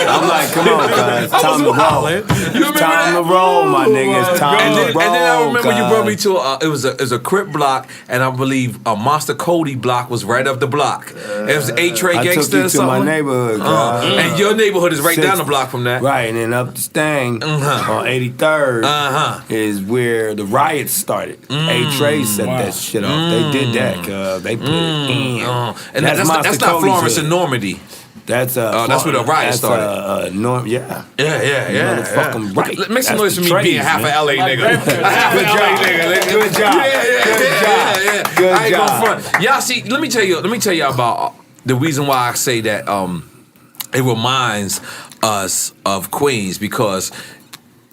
I'm like, come on, guys, time to roll. It's time to roll, my nigga. It's time to roll. And then I remember you brought me to it was a Crip block, and I believe a Monster Cody block was right up the block. It was A-Tray Gangsta or something. I took you to my neighborhood, and your neighborhood is right down the block from that. Right, and then up the Stang on 83rd is where the riots started. A-Tray set that shit off. They did that. They put it in. And that's not Florence and Normandy. That's that's where the riot started. Yeah. Motherfucking right. Make some noise for me being half a LA nigga. Good job. Good I ain't job. gonna front. Y'all see, let me tell you about the reason why I say that it reminds us of Queens, because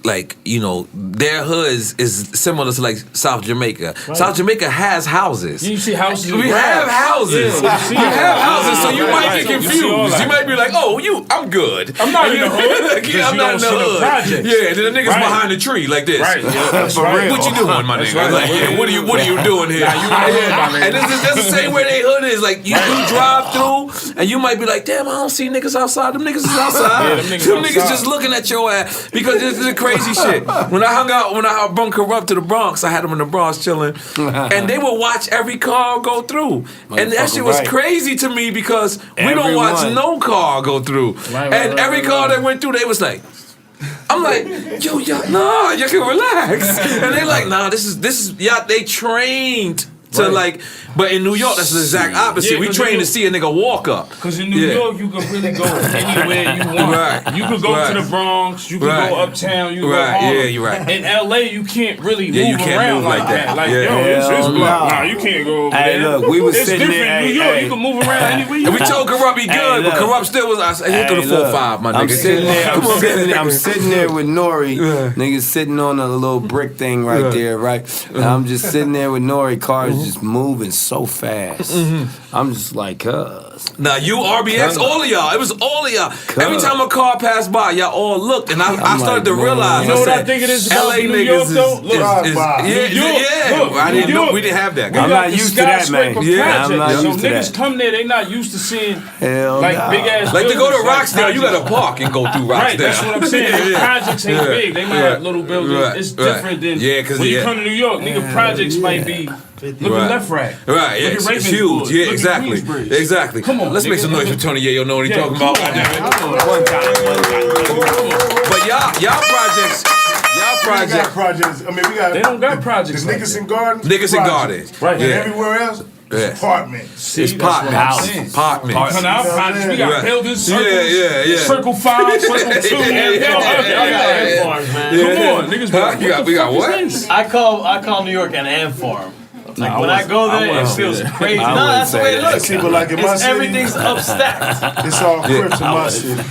like, you know, their hood is similar to like South Jamaica. Right. South Jamaica has houses. You see houses. We have houses. Yeah, we have houses, so you might get confused. You might be like, oh, I'm good. I'm not in the hood. I'm not in the hood. Yeah, then the niggas behind the tree like this. Right. Yeah, for real. What you doing, my nigga? Right. Like, yeah, what are you doing here? And that's the same way they hood is. Like, you drive through and you might be like, damn, I don't see niggas outside. Them niggas is outside. Them niggas just looking at your ass, because this is crazy shit. When I brought Kurupt to the Bronx, I had them in the Bronx chilling, and they would watch every car go through, and that shit was crazy to me, because we don't watch no car go through, and every car that went through, they was like, I'm like, yo, y'all, nah, you can relax, and they like, nah, this is, yeah, they trained to like, but in New York, that's the exact opposite. We train to see a nigga walk up. Because in New York, you can really go anywhere you want. Right. You could go to the Bronx, you could go uptown, you could go Harlem. Yeah, you're right. In LA, you can't really move you can't around move like that. Like, yo, this block. Nah, you can't go over there. Look, we was it's sitting different there. in New York, you can move around anywhere you And we want. told Kurupt he good, but Kurupt still was. I hit through the 4-5, my nigga. I'm sitting there with N.O.R.E. Niggas sitting on a little brick thing right there, right? And I'm just sitting there with N.O.R.E. Cars just moving so fast. I'm just like, Now you RBX, all of y'all. It was all of y'all. Every time a car passed by, y'all all looked, and I started to realize. You know what I think it is about LA New York, though? Look, I didn't know. We didn't have that. I'm not used to that, man. Yeah, I'm not used to that. Niggas come there, they not used to seeing Hell like no. big ass. Like to go to buildings, Rocksdale, you gotta park and go through Rocksdale. Right, that's what I'm saying. Projects ain't big. They might have little buildings. It's different than when you come to New York. Nigga, projects might be. Look at Left Rack. Right, yeah, it's huge. Yeah, exactly. Come on, let's make some noise for Tony Yayo. Know what he talking about? One time. But y'all projects. I mean, we got. They don't got projects. The Nickerson Gardens. Nickerson Gardens. Right. And everywhere else, it's apartments. It's apartments. Apartments. We got buildings, circles, yeah. Circle 5, Circle 2. Come on, niggas. We got what? I call New York an ant farm. Like when I go there, it feels crazy. No, that's the way it looks. People like in my city, everything's upstacked. It's all Crips in my city.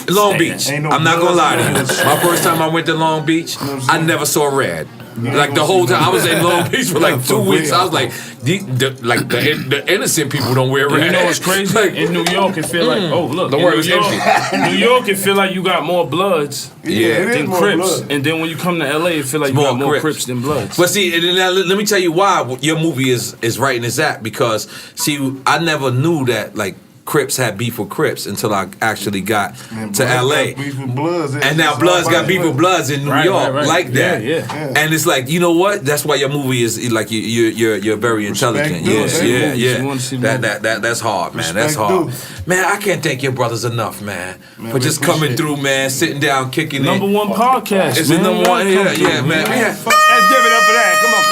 Long Beach. I'm not gonna lie to you. My first time I went to Long Beach, I never saw red. Like the whole time I was in Long Beach for like 2 weeks, I was like, the innocent people don't wear red. You know what's crazy? Like, in New York, it feel like, oh look, the word was empty. In New York, it feel like you got more Bloods than Crips, and then when you come to LA, it feel like you got more Crips than Bloods. But see, let me tell you why your movie is right in this act, because see, I never knew that like Crips had beef with Crips until I actually got to LA. And now Bloods got beef with Bloods in New York like that. Yeah. And it's like, you know what? That's why your movie is like you're very intelligent. Yeah. That's hard, man. That's hard. Man, I can't thank your brothers enough, man, for just coming through, man, sitting down, kicking it. #1 podcast. It's the #1. Yeah, man. Let's give it up for that. Come on.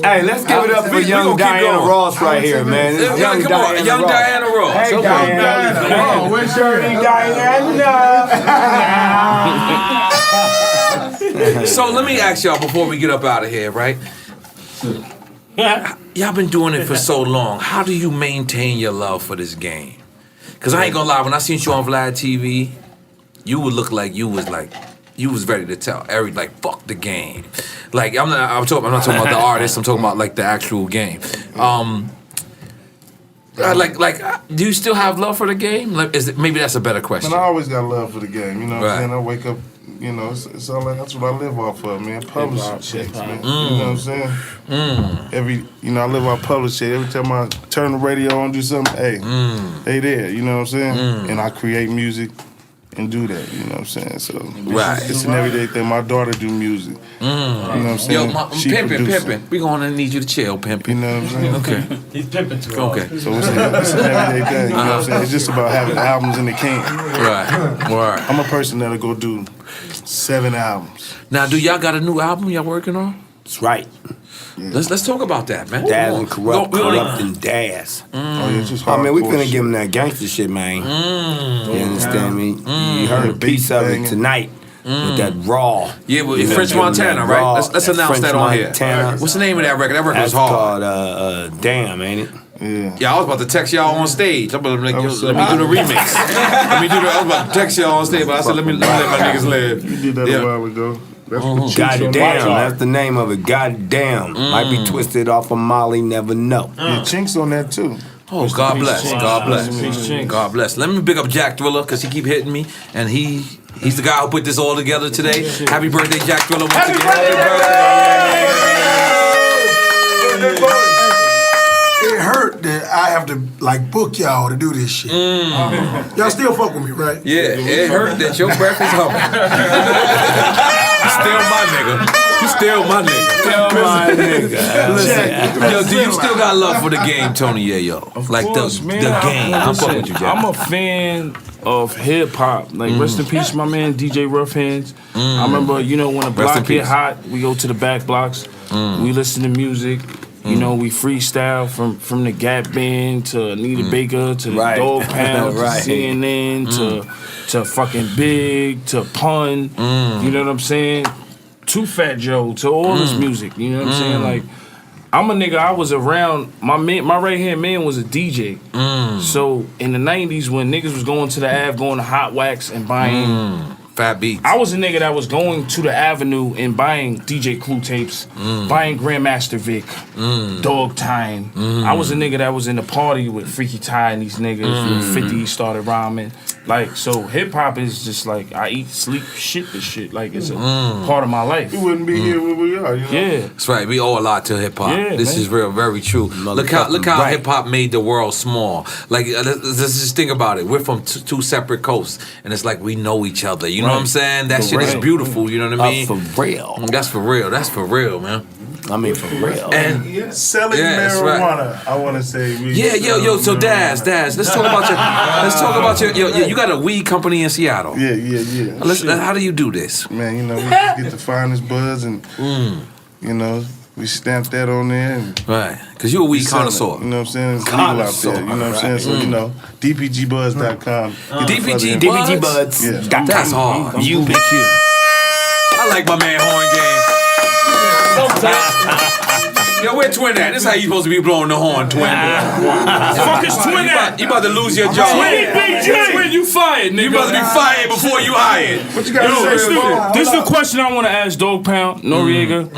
Hey, let's give it up for young Diana Ross right here, man. Young Diana Ross. Hey, Diana. Where's Diana? So let me ask y'all before we get up out of here, right? Y'all been doing it for so long. How do you maintain your love for this game? Because I ain't gonna lie, when I seen you on Vlad TV, you would look like you was ready to tell fuck the game. Like I'm not talking about the artist, I'm talking about like the actual game. Do you still have love for the game? Maybe that's a better question. Man, I always got love for the game. You know what I'm saying? I wake up, you know, it's all like, that's what I live off of, man. Publishing checks, man. You know what I'm saying? I live off publish check. Every time I turn the radio on, do something, hey, they there. You know what I'm saying? And I create music and do that. You know what I'm saying? So it's an everyday thing. My daughter do music. You know what I'm saying? Yo, pimping. We gonna need you to chill, pimping. You know what I'm saying? Okay. He's pimping too. Okay. So it's an everyday thing. You know what I'm saying? It's just about having albums in the can. Right. I'm a person that'll go do 7 albums. Now, do y'all got a new album y'all working on? That's right. Let's talk about that, man. Daz and Kurupt, Kurupt and Daz. I mean, we finna give him that gangster shit, man. You understand me? You heard a piece of it tonight with that raw. Yeah, with French Montana, right? Let's announce that on here. What's the name of that record? That record was hard. That's called Damn, ain't it? Yeah, I was about to text y'all on stage. I'm about to let me do the remix. I was about to text y'all on stage, but I said let me let my niggas live. You did that a while ago. Goddamn, that's the name of it. Goddamn. Might be twisted off of Molly, never know. Yeah, Chink's on that too. Oh, God bless. God bless. God bless. Let me big up Jack Thriller, because he keep hitting me, and he's the guy who put this all together today. Happy birthday, Jack Thriller, once again. Happy birthday. It hurt that I have to book y'all to do this shit. Y'all still fuck with me, right? Yeah, it hurt that your breath is humming. You still my nigga. Listen, yo, do you still got love for the game, Tony Yayo? Of like course, the man. game. I'm fucking with you, Jack. I'm a fan of hip hop. Rest in peace, my man DJ Rough Hands. I remember, when the block get hot, we go to the back blocks. We listen to music. We freestyle from the Gap Band to Anita Baker to the Dogg Pound to CNN to fucking Big to Pun. You know what I'm saying? To Fat Joe to all this music. You know what I'm saying? I'm a nigga. I was around. My right hand man was a DJ. So in the '90s when niggas was going to the Ave, going to Hot Wax and buying. Fat beats. I was a nigga that was going to the Avenue and buying DJ Clue tapes, buying Grandmaster Vic, Dog Time. I was a nigga that was in the party with Freaky Ty and these niggas. When 50 started rhyming. So hip hop is just I eat, sleep, shit this shit. It's a part of my life. We wouldn't be here where we are, Yeah. That's right. We owe a lot to hip hop. Yeah, this is real, very true. Look how hip hop made the world small. Let's just think about it. We're from two separate coasts, and it's we know each other. You know what I'm saying? That shit is beautiful. You know what I mean? For real. That's for real. That's for real, man. I mean, for real. And selling marijuana, I want to say. So Daz, let's talk about your. You got a weed company in Seattle. Yeah. How do you do this? Man, we get the finest buds and, we stamp that on there. Right, because you're a weed connoisseur. You know what I'm saying? It's legal out there. You know what I'm saying? So, DPGBuzz.com. DPG Buds. Yeah. That's hard. I like my man Horn Game. Yo, where Twin at? This is how you supposed to be blowing the horn, Twin. Fuck is Twin at? You about to lose your job. Twin, you fired, nigga. You about to be fired before you hired. What you got to say? This is the question I want to ask Dogg Pound, Noriega.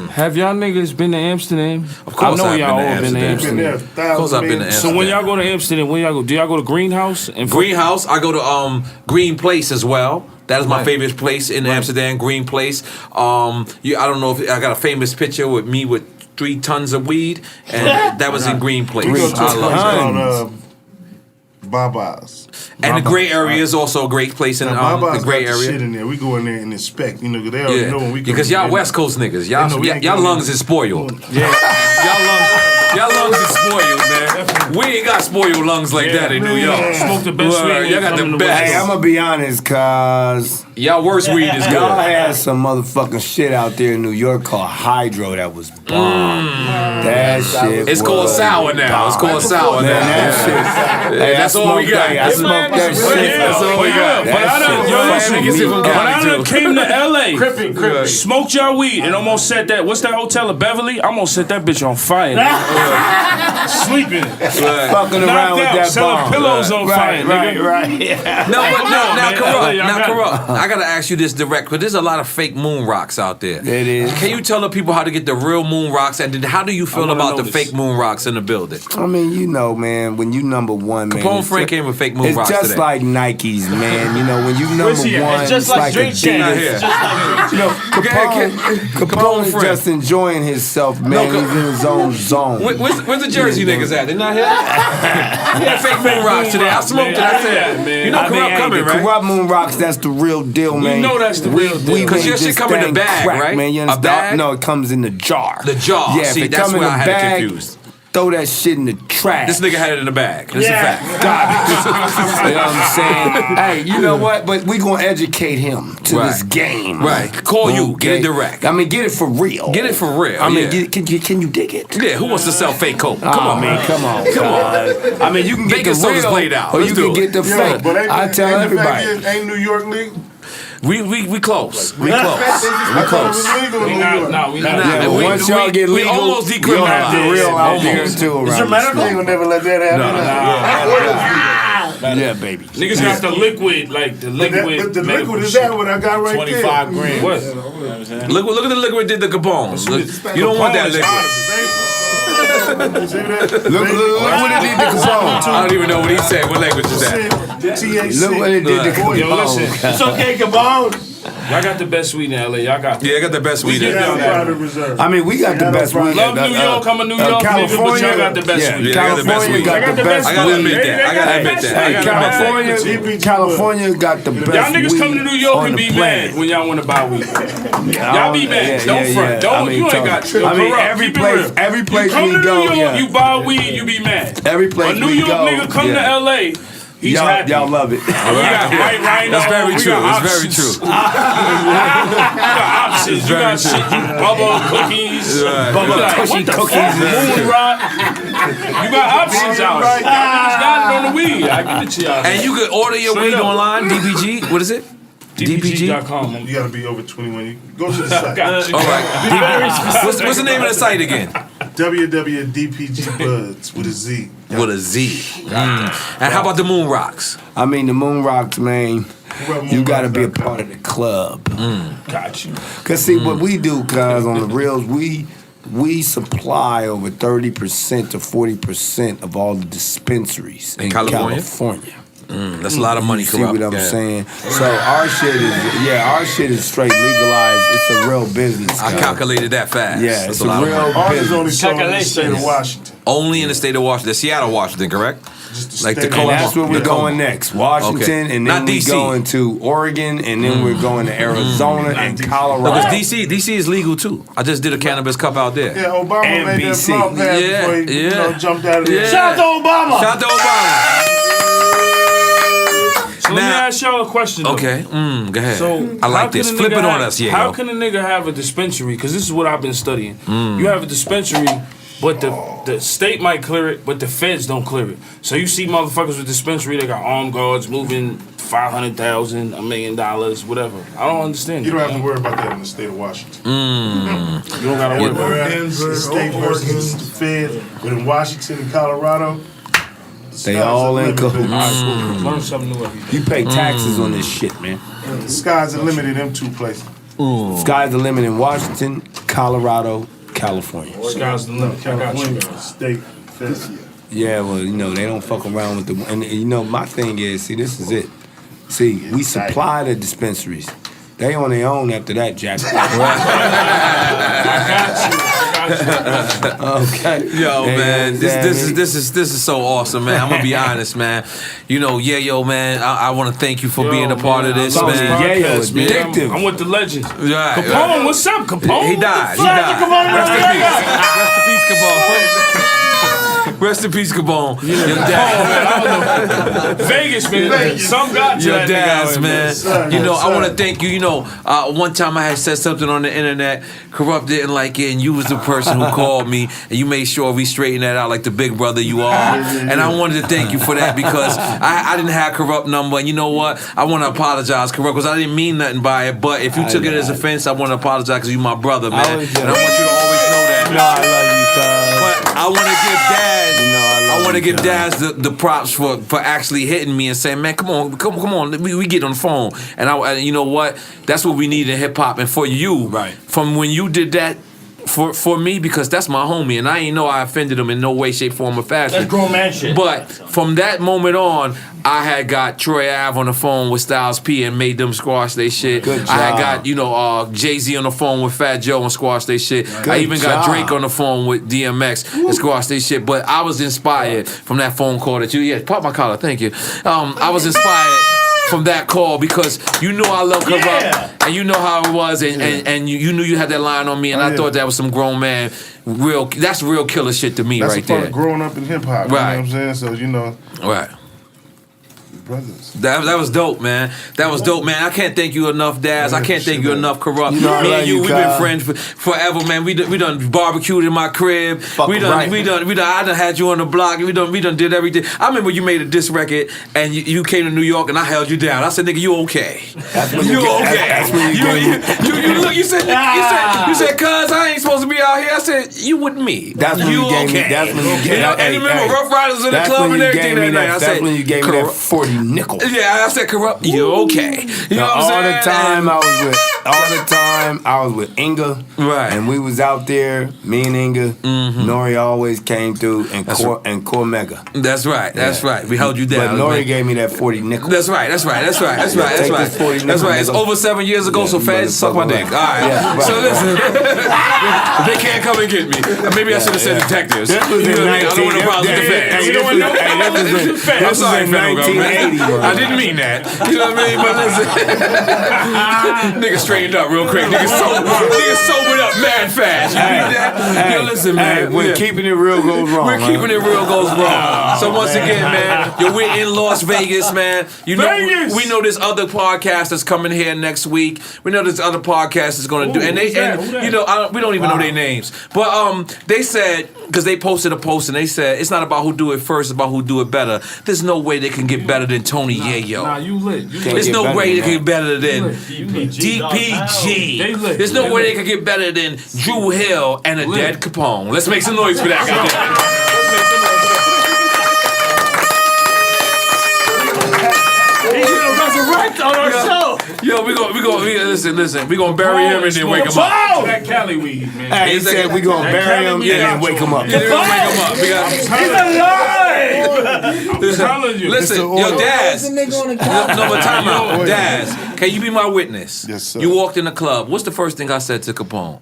Have y'all niggas been to Amsterdam? Of course I know I've y'all all been to Amsterdam. Of course I've been to Amsterdam. So when y'all go to Amsterdam, where y'all go? Do y'all go to Greenhouse? Greenhouse. I go to Green Place as well. That is my favorite place in Amsterdam, Green Place. I don't know if I got a famous picture with me with 3 tons of weed, and that was in Green Place. We go to a place called Baba's. And the gray area is also a great place in the gray area. Shit in there. We go in there and inspect. Cause they already know when we go. Because y'all West Coast niggas, y'all lungs is spoiled. Y'all lungs is spoiled, man. We ain't got spoiled lungs like that in New York. Smoke the best weed. Y'all got the best. Hey, I'm gonna be honest, cause y'all worst weed is good. Y'all had some motherfucking shit out there in New York called Hydro that was bomb. That shit. It's called sour now. It's called sour now. That shit. Hey, that's all we got. I smoked that shit. That's all we got. But I done came to LA, smoked y'all weed, and almost set that. What's that hotel in Beverly? I'm gonna set that bitch on fire. Sleeping. Fucking around with that selling bomb. pillows on fire, Right. Now, Kurupt, I gotta ask you this direct, because there's a lot of fake moon rocks out there. It is. Can you tell the people how to get the real moon rocks, and then how do you feel about the fake moon rocks in the building? I mean, you know, man, when you number one, man. Capone Frank came with fake moon rocks It's just today. like Nikes, man. You know, when you number one, It's just like drink a champs. Adidas. It's just like You know, Capone is Frank. just enjoying himself, man. He's in his own zone. Where's the Jersey niggas at? They not here? We had fake moon rocks today. I smoked it. I said, you know Kurupt coming, the right? Kurupt Moon Rocks, that's the real deal, man. We know that's the real deal. Because your shit come in the bag, right? Man, you A understand? bag? No, it comes in the jar. The jar. Yeah, See, if it that's come in where the I had it bag, confused. throw that shit in the trash. This nigga had it in the bag. That's a fact. You know what I'm saying? Hey, you know what? But we gonna educate him to Right. this game. Right. Call you. Get it Okay? direct. I mean, get it for real. Get it for real. I mean, yeah. can you dig it? Yeah, who wants to sell fake coke? Come on, man. Come on. I mean, you can get Vegas the soda's real, played out. or Let's you do can it. get the fake. But I tell everybody. Ain't New York legal? We close. We close. I thought it was legal in New York. We not. Yeah, but once y'all get we legal, almost you'll have the decriminalized. real out there Almost. too around. Is it medical? They ain't gonna never let that happen. Yeah, baby. Niggas got the liquid, like the liquid. But the medical liquid is shit. that what I got right 25 there. grand. What? Look at the liquid did the Capone. You don't want that liquid. Look what it did to Capone. I don't even know what he said. What language is that? Look what it did to Right. Yo, listen. Capone. It's okay, Capone. Y'all got the best weed in LA. Y'all got. Yeah, I got the best weed. get down Private reserve. I mean, we got the best weed. Love New York. I'm a New York nigga, but California, y'all got the best yeah, weed. Yeah, I got the best California weed. got the best I gotta weed. admit that. I gotta admit that. I Hey, gotta admit that. California got the best Y'all niggas weed come to New York on and the be planet. mad when y'all want to buy weed. Y'all be mad. Yeah, Don't yeah, front. yeah. Don't. I mean, You ain't tell got. me. Yo, I mean, Kurupt, every keep it place- real. every place you come we to go, New York, yeah. you buy weed, you be mad. Every place A New we York go, nigga come yeah. to LA. He's happy. Y'all love it. We got white rhino. That's very we true. got It's very options. true. You got options. You got shit. Bubba cookies. Right. Bubba Cushy cookies. cookies. Moonrock. You got options out. Y'all niggas got it on the weed. I give it to y'all. And you can order your Straight weed up. online. DPG. What is it? DPG.com. You gotta be over 21. You go to the site. Got you. All right. What's the name of the site again? www.dpgbuds with a Z. With a Z. And how about the moon rocks? I mean, the Moon Rocks, man. You got to be a part of the club. Got you. Cause see what we do, cause on the reels, we supply over 30% to 40% of all the dispensaries in California. That's a lot of money. You see what I'm saying? So our shit is straight legalized. It's a real business. I calculated that fast. Yeah, That's it's a lot a real of money. Ours is only sold in the state of Washington. Only in the state of Washington, Seattle, Washington, correct? Like state. Tacoma. And that's where we're going next. Washington, Okay. and Not then we're DC. going to Oregon, and then we're going to Arizona and Colorado. Because DC is legal too. I just did a cannabis cup out there. Yeah, Obama And made BC. that law pass before he jumped out of there. Shout out to Obama. Shout out to Obama. So let me ask y'all a question. Though. Okay, go ahead. So I how like can this. a Flip nigga it on have- us, yeah. How can a nigga have a dispensary? Because this is what I've been studying. You have a dispensary, but the state might clear it, but the feds don't clear it. So you see motherfuckers with dispensary, they got armed guards moving $500,000, $1 million, whatever. I don't understand. You don't have to worry about that in the state of Washington. You don't gotta worry about it. Denver, the state versus the Fed, but in Washington and Colorado, They all in cahoots. Learn something new every day. You pay taxes on this shit, man. the sky's the limit in them two places. Sky's the limit in Washington, Colorado, California. Sky's the limit. I got you. State, federal. Yeah, well, you know, they don't fuck around with the... And, you know, my thing is, see, this is it. See, we supply the dispensaries. They on their own after that, Jack. Okay. Yo, man, this is so awesome, man. I'm gonna be honest, man. You know, Yayo, man. I want to thank you for being a part of this, man. Yayo is addictive. I'm with the legends. Right, Capone, what's up, Capone? He died. Rest in peace, Capone. Your dad. Vegas, man. Some got to Your that dad's, nigga, man. You know, I want to thank you. You know, one time I had said something on the internet, Kurupt didn't like it, and you was the person who called me, and you made sure we straightened that out like the big brother you are. And I wanted to thank you for that because I didn't have Kurupt number, and you know what? I want to apologize, Kurupt, because I didn't mean nothing by it. But if you took it as offense, I want to apologize because you my brother, man. And I want you to always know that, I love you, cuz. But I want to give Daz. You know I want to give Daz the props for actually hitting me and saying, man, come on, we get on the phone. And you know what? That's what we need in hip hop. And for you, from when you did that. For me, because that's my homie, and I ain't know I offended him in no way, shape, form, or fashion. That's grown man shit. But from that moment on, I had got Troy Ave on the phone with Styles P and made them squash they shit. Good job. I had got, Jay-Z on the phone with Fat Joe and squash they shit. Good I even got job. Drake on the phone with DMX and squash they shit. But I was inspired from that phone call that pop my collar, thank you. I was inspired from that call because you know I love Kurupt and you know how it was and you knew you had that line on me and I thought that was some grown man that's real killer shit to me that's right a part there. of growing up in hip hop. Right. You know what I'm saying? So Right. Brothers. That was dope, man. That was dope, man. I can't thank you enough, Daz. I can't thank you enough, Kurupt. You know I Me love and you, you, we've been friends forever, man. We done barbecued in my crib. We done. I done had you on the block. We done did everything. I remember you made a diss record and you came to New York and I held you down. I said, nigga, you okay? You okay? That's when you look. You said, cuz I ain't supposed to be out here. I said, you with me. That's when you gave me. That's when you gave me. And remember, Rough Riders in the club and everything that night. I said, that's when you gave me that 40 nickel. Yeah, I said, Kurupt, you okay? You know what I'm saying? All the time I was with Inga. Right. And we was out there, me and Inga. N.O.R.E always came through and Cormega. That's right. We held you down. But N.O.R.E gave me that 40 nickel. That's right. That's right. It's over 7 years ago, so fans suck my dick. All right. Yeah, So listen, they can't come and get me. Maybe I should have said detectives. This was in I don't want no problems with the fans. I'm sorry, federal government. I didn't mean that. You know what I mean? But listen, nigga straightened up real quick. Nigga sobered up mad fast. You mean that? Yo, listen, man. When keeping it real goes wrong. We're keeping it real goes wrong. So once again, man, we're in Las Vegas, man. You know, we know this other podcast that's coming here next week. We know this other podcast is going to do, and you know, we don't even know their names, but they said because they posted a post and they said it's not about who do it first, it's about who do it better. There's no way they can get better than Tony Yayo. Nah, you lit. There's no way they can get better than DPG. There's no way they can get better than Dru Hill and a dead Capone. Let's make some noise for that, goddamn. He's gonna resurrect on our show. Yo, we listen. We gonna bury him and then wake him up. That Cali weed, man. Hey, he said we gonna bury him and then wake him up. Yeah, we gonna wake him up. He's alive. Listen, yo, Daz. No, but time out. Daz, can you be my witness? Yes, sir. You walked in the club. What's the first thing I said to Capone?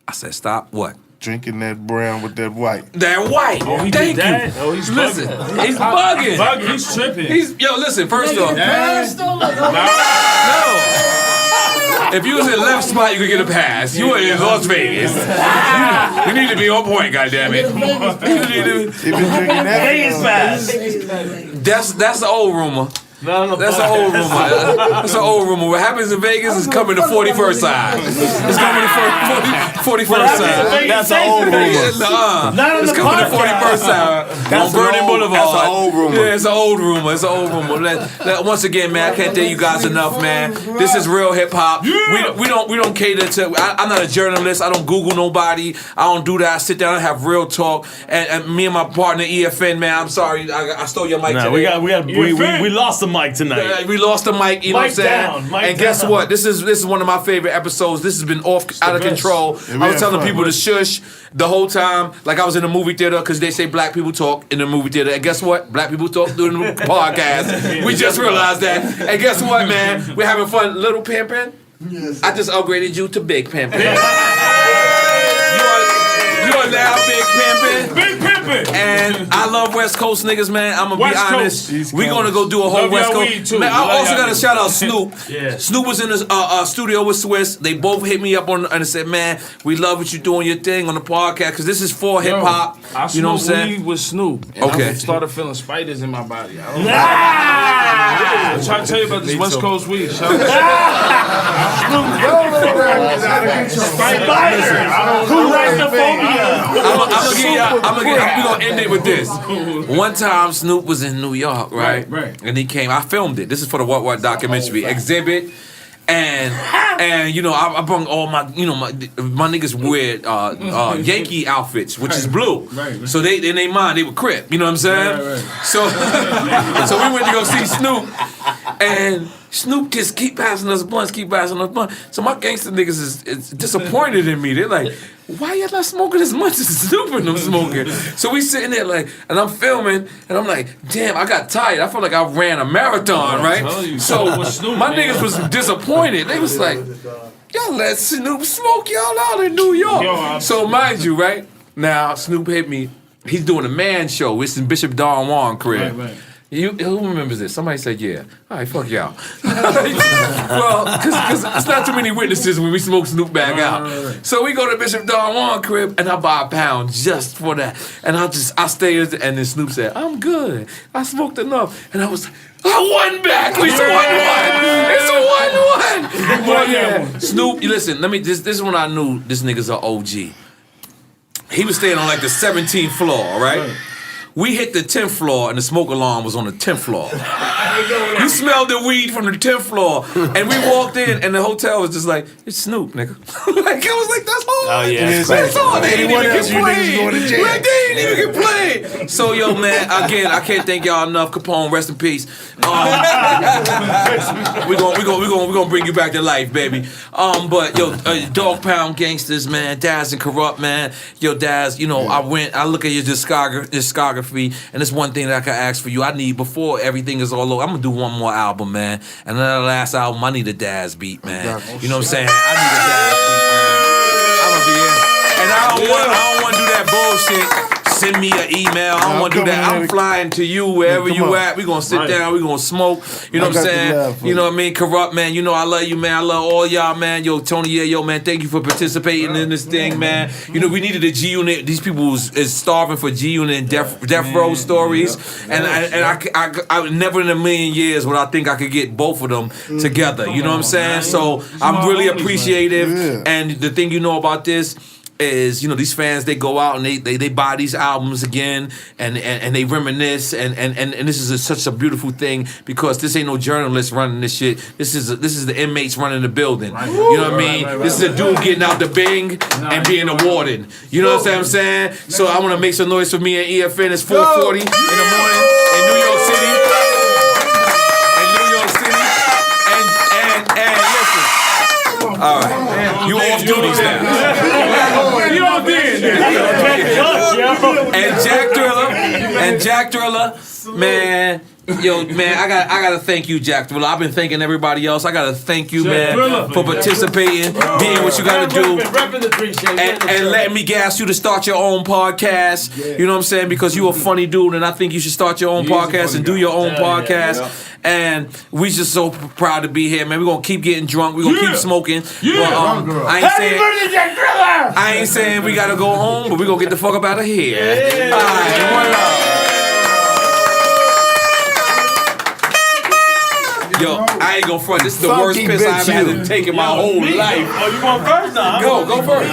I said, stop. What? Drinking that brown with that white. That white. Oh, he Thank did that? you. Oh, he's listen, bugging. he's bugging. He's tripping. Listen, first off. No. If you was in left spot, you could get a pass. You were in Las Vegas. You need to be on point, goddammit. Vegas pass. That's the old rumor. No, That's an old rumor. That's an old rumor. What happens in Vegas is coming to 41st side. It's coming to 41st side. That's an old rumor. Nah, it's coming to 41st side on Vernon Boulevard. That's an old rumor. Yeah, it's an old rumor. It's an old rumor. Once again, man, I can't thank you guys enough, man. This is real hip hop. We don't cater to. I'm not a journalist. I don't Google nobody. I don't do that. I sit down and have real talk. And me and my partner EFN, man. I'm sorry, I stole your mic today. We lost the mic tonight. We lost the mic, you know what I'm saying? And guess what? This is one of my favorite episodes. This has been out of control. I was telling people to shush the whole time, like I was in a movie theater, because they say black people talk in the movie theater. And guess what? Black people talk during the podcast. We just realized that. And guess what, man? We're having fun. Little Pimpin'. Yes. I just upgraded you to Big Pimpin'. You are now Big Pimpin'. Big Pimpin'. And I love West Coast niggas, man. I'm gonna be honest. We're gonna go do a whole Love West y'all Coast. weed, too. Man, I Love also y'all gotta niggas. shout out Snoop. Yeah. Snoop was in the studio with Swiss. They both hit me up and said, "Man, we love what you're doing your thing on the podcast because this is for hip hop." You know what I'm saying? Weed with Snoop. And Okay. I started feeling spiders in my body. I don't know. I'm trying to tell you about this West Coast weed. Shout out. We're gonna end it with this. One time Snoop was in New York, right? Right. And he came. I filmed it. This is for the What documentary exhibit. And you know, I brought all my, you know, my niggas wear Yankee outfits, which is blue. Right. So they in their mind they were Crip. You know what I'm saying? Right. So we went to go see Snoop, and Snoop just keep passing us blunts. So my gangster niggas is disappointed in me. They're like, why y'all not smoking as much as Snoop and them smoking? So we sitting there like, and I'm filming, and I'm like, damn, I got tired. I felt like I ran a marathon, right? So my niggas was disappointed. They was like, y'all let Snoop smoke y'all out in New York. So mind you, right? Now Snoop hit me. He's doing a man show. It's in Bishop Don Juan crib. Right. Who remembers this? Somebody said, yeah. All right, fuck y'all. Well, because it's not too many witnesses when we smoke Snoop back out. Right. So we go to Bishop Don Juan crib, and I buy a pound just for that. And I stay, and then Snoop said, I'm good. I smoked enough. And I was like, I won back. It's a 1-1. But yeah, Snoop, listen, this is when I knew this nigga's an OG. He was staying on like the 17th floor, right? We hit the 10th floor, and the smoke alarm was on the 10th floor. You smelled the weed from the 10th floor, and we walked in, and the hotel was just like, it's Snoop, nigga. Like, it was like, that's all. Oh, yeah. That's all. They didn't even get played. Like, they didn't even get played. So, yo, man, again, I can't thank y'all enough. Capone, rest in peace. We're gonna bring you back to life, baby. But, yo, Dogg Pound gangsters, man, Daz and Kurupt, man. Yo, Daz, you know, I look at your discography, and it's one thing that I can ask for you. I need, before everything is all over, I'm gonna do one more album, man. And then the last album, I need a Daz beat, man. You know what I'm saying? I need a Daz beat, man. I'm gonna be in. And I don't want to do that bullshit. Send me an email. I don't want to do that. I'm flying to you wherever you at. We gonna sit down. We gonna smoke. You know what I'm saying? You know what I mean? Kurupt, man. You know I love you, man. I love all y'all, man. Yo, Tony, Yayo, man. Thank you for participating in this thing, man. You know we needed a G Unit. These people is starving for G Unit and Death Row stories, and I never in a million years would I think I could get both of them together. You know what I'm saying? So I'm really appreciative. And the thing you know about this is, you know, these fans, they go out and they buy these albums again and they reminisce and this is such a beautiful thing because this ain't no journalist running this shit. This is the inmates running the building. Right. You know what I mean? This is a dude getting out the Bing and being awarded. You know what I'm saying? So I want to make some noise for me and EFN. It's 4:40 in the morning in New York City. And listen. All right. You off duties now. And Jack Driller, man. Yo, man, I gotta thank you, Jack Driller. I've been thanking everybody else. I gotta thank you, man, for participating, being what you gotta do, and letting me gas you to start your own podcast. You know what I'm saying? Because you a funny dude, and I think you should start your own podcast and do your own podcast. And we just so proud to be here, man. We're gonna keep getting drunk. We're gonna keep smoking. I ain't saying we gotta go home, but we're gonna get the fuck up out of here. All right, one love. Yo, I ain't gonna front. This is the worst piss I've had to take in my whole life. Oh, you going first now? Go first.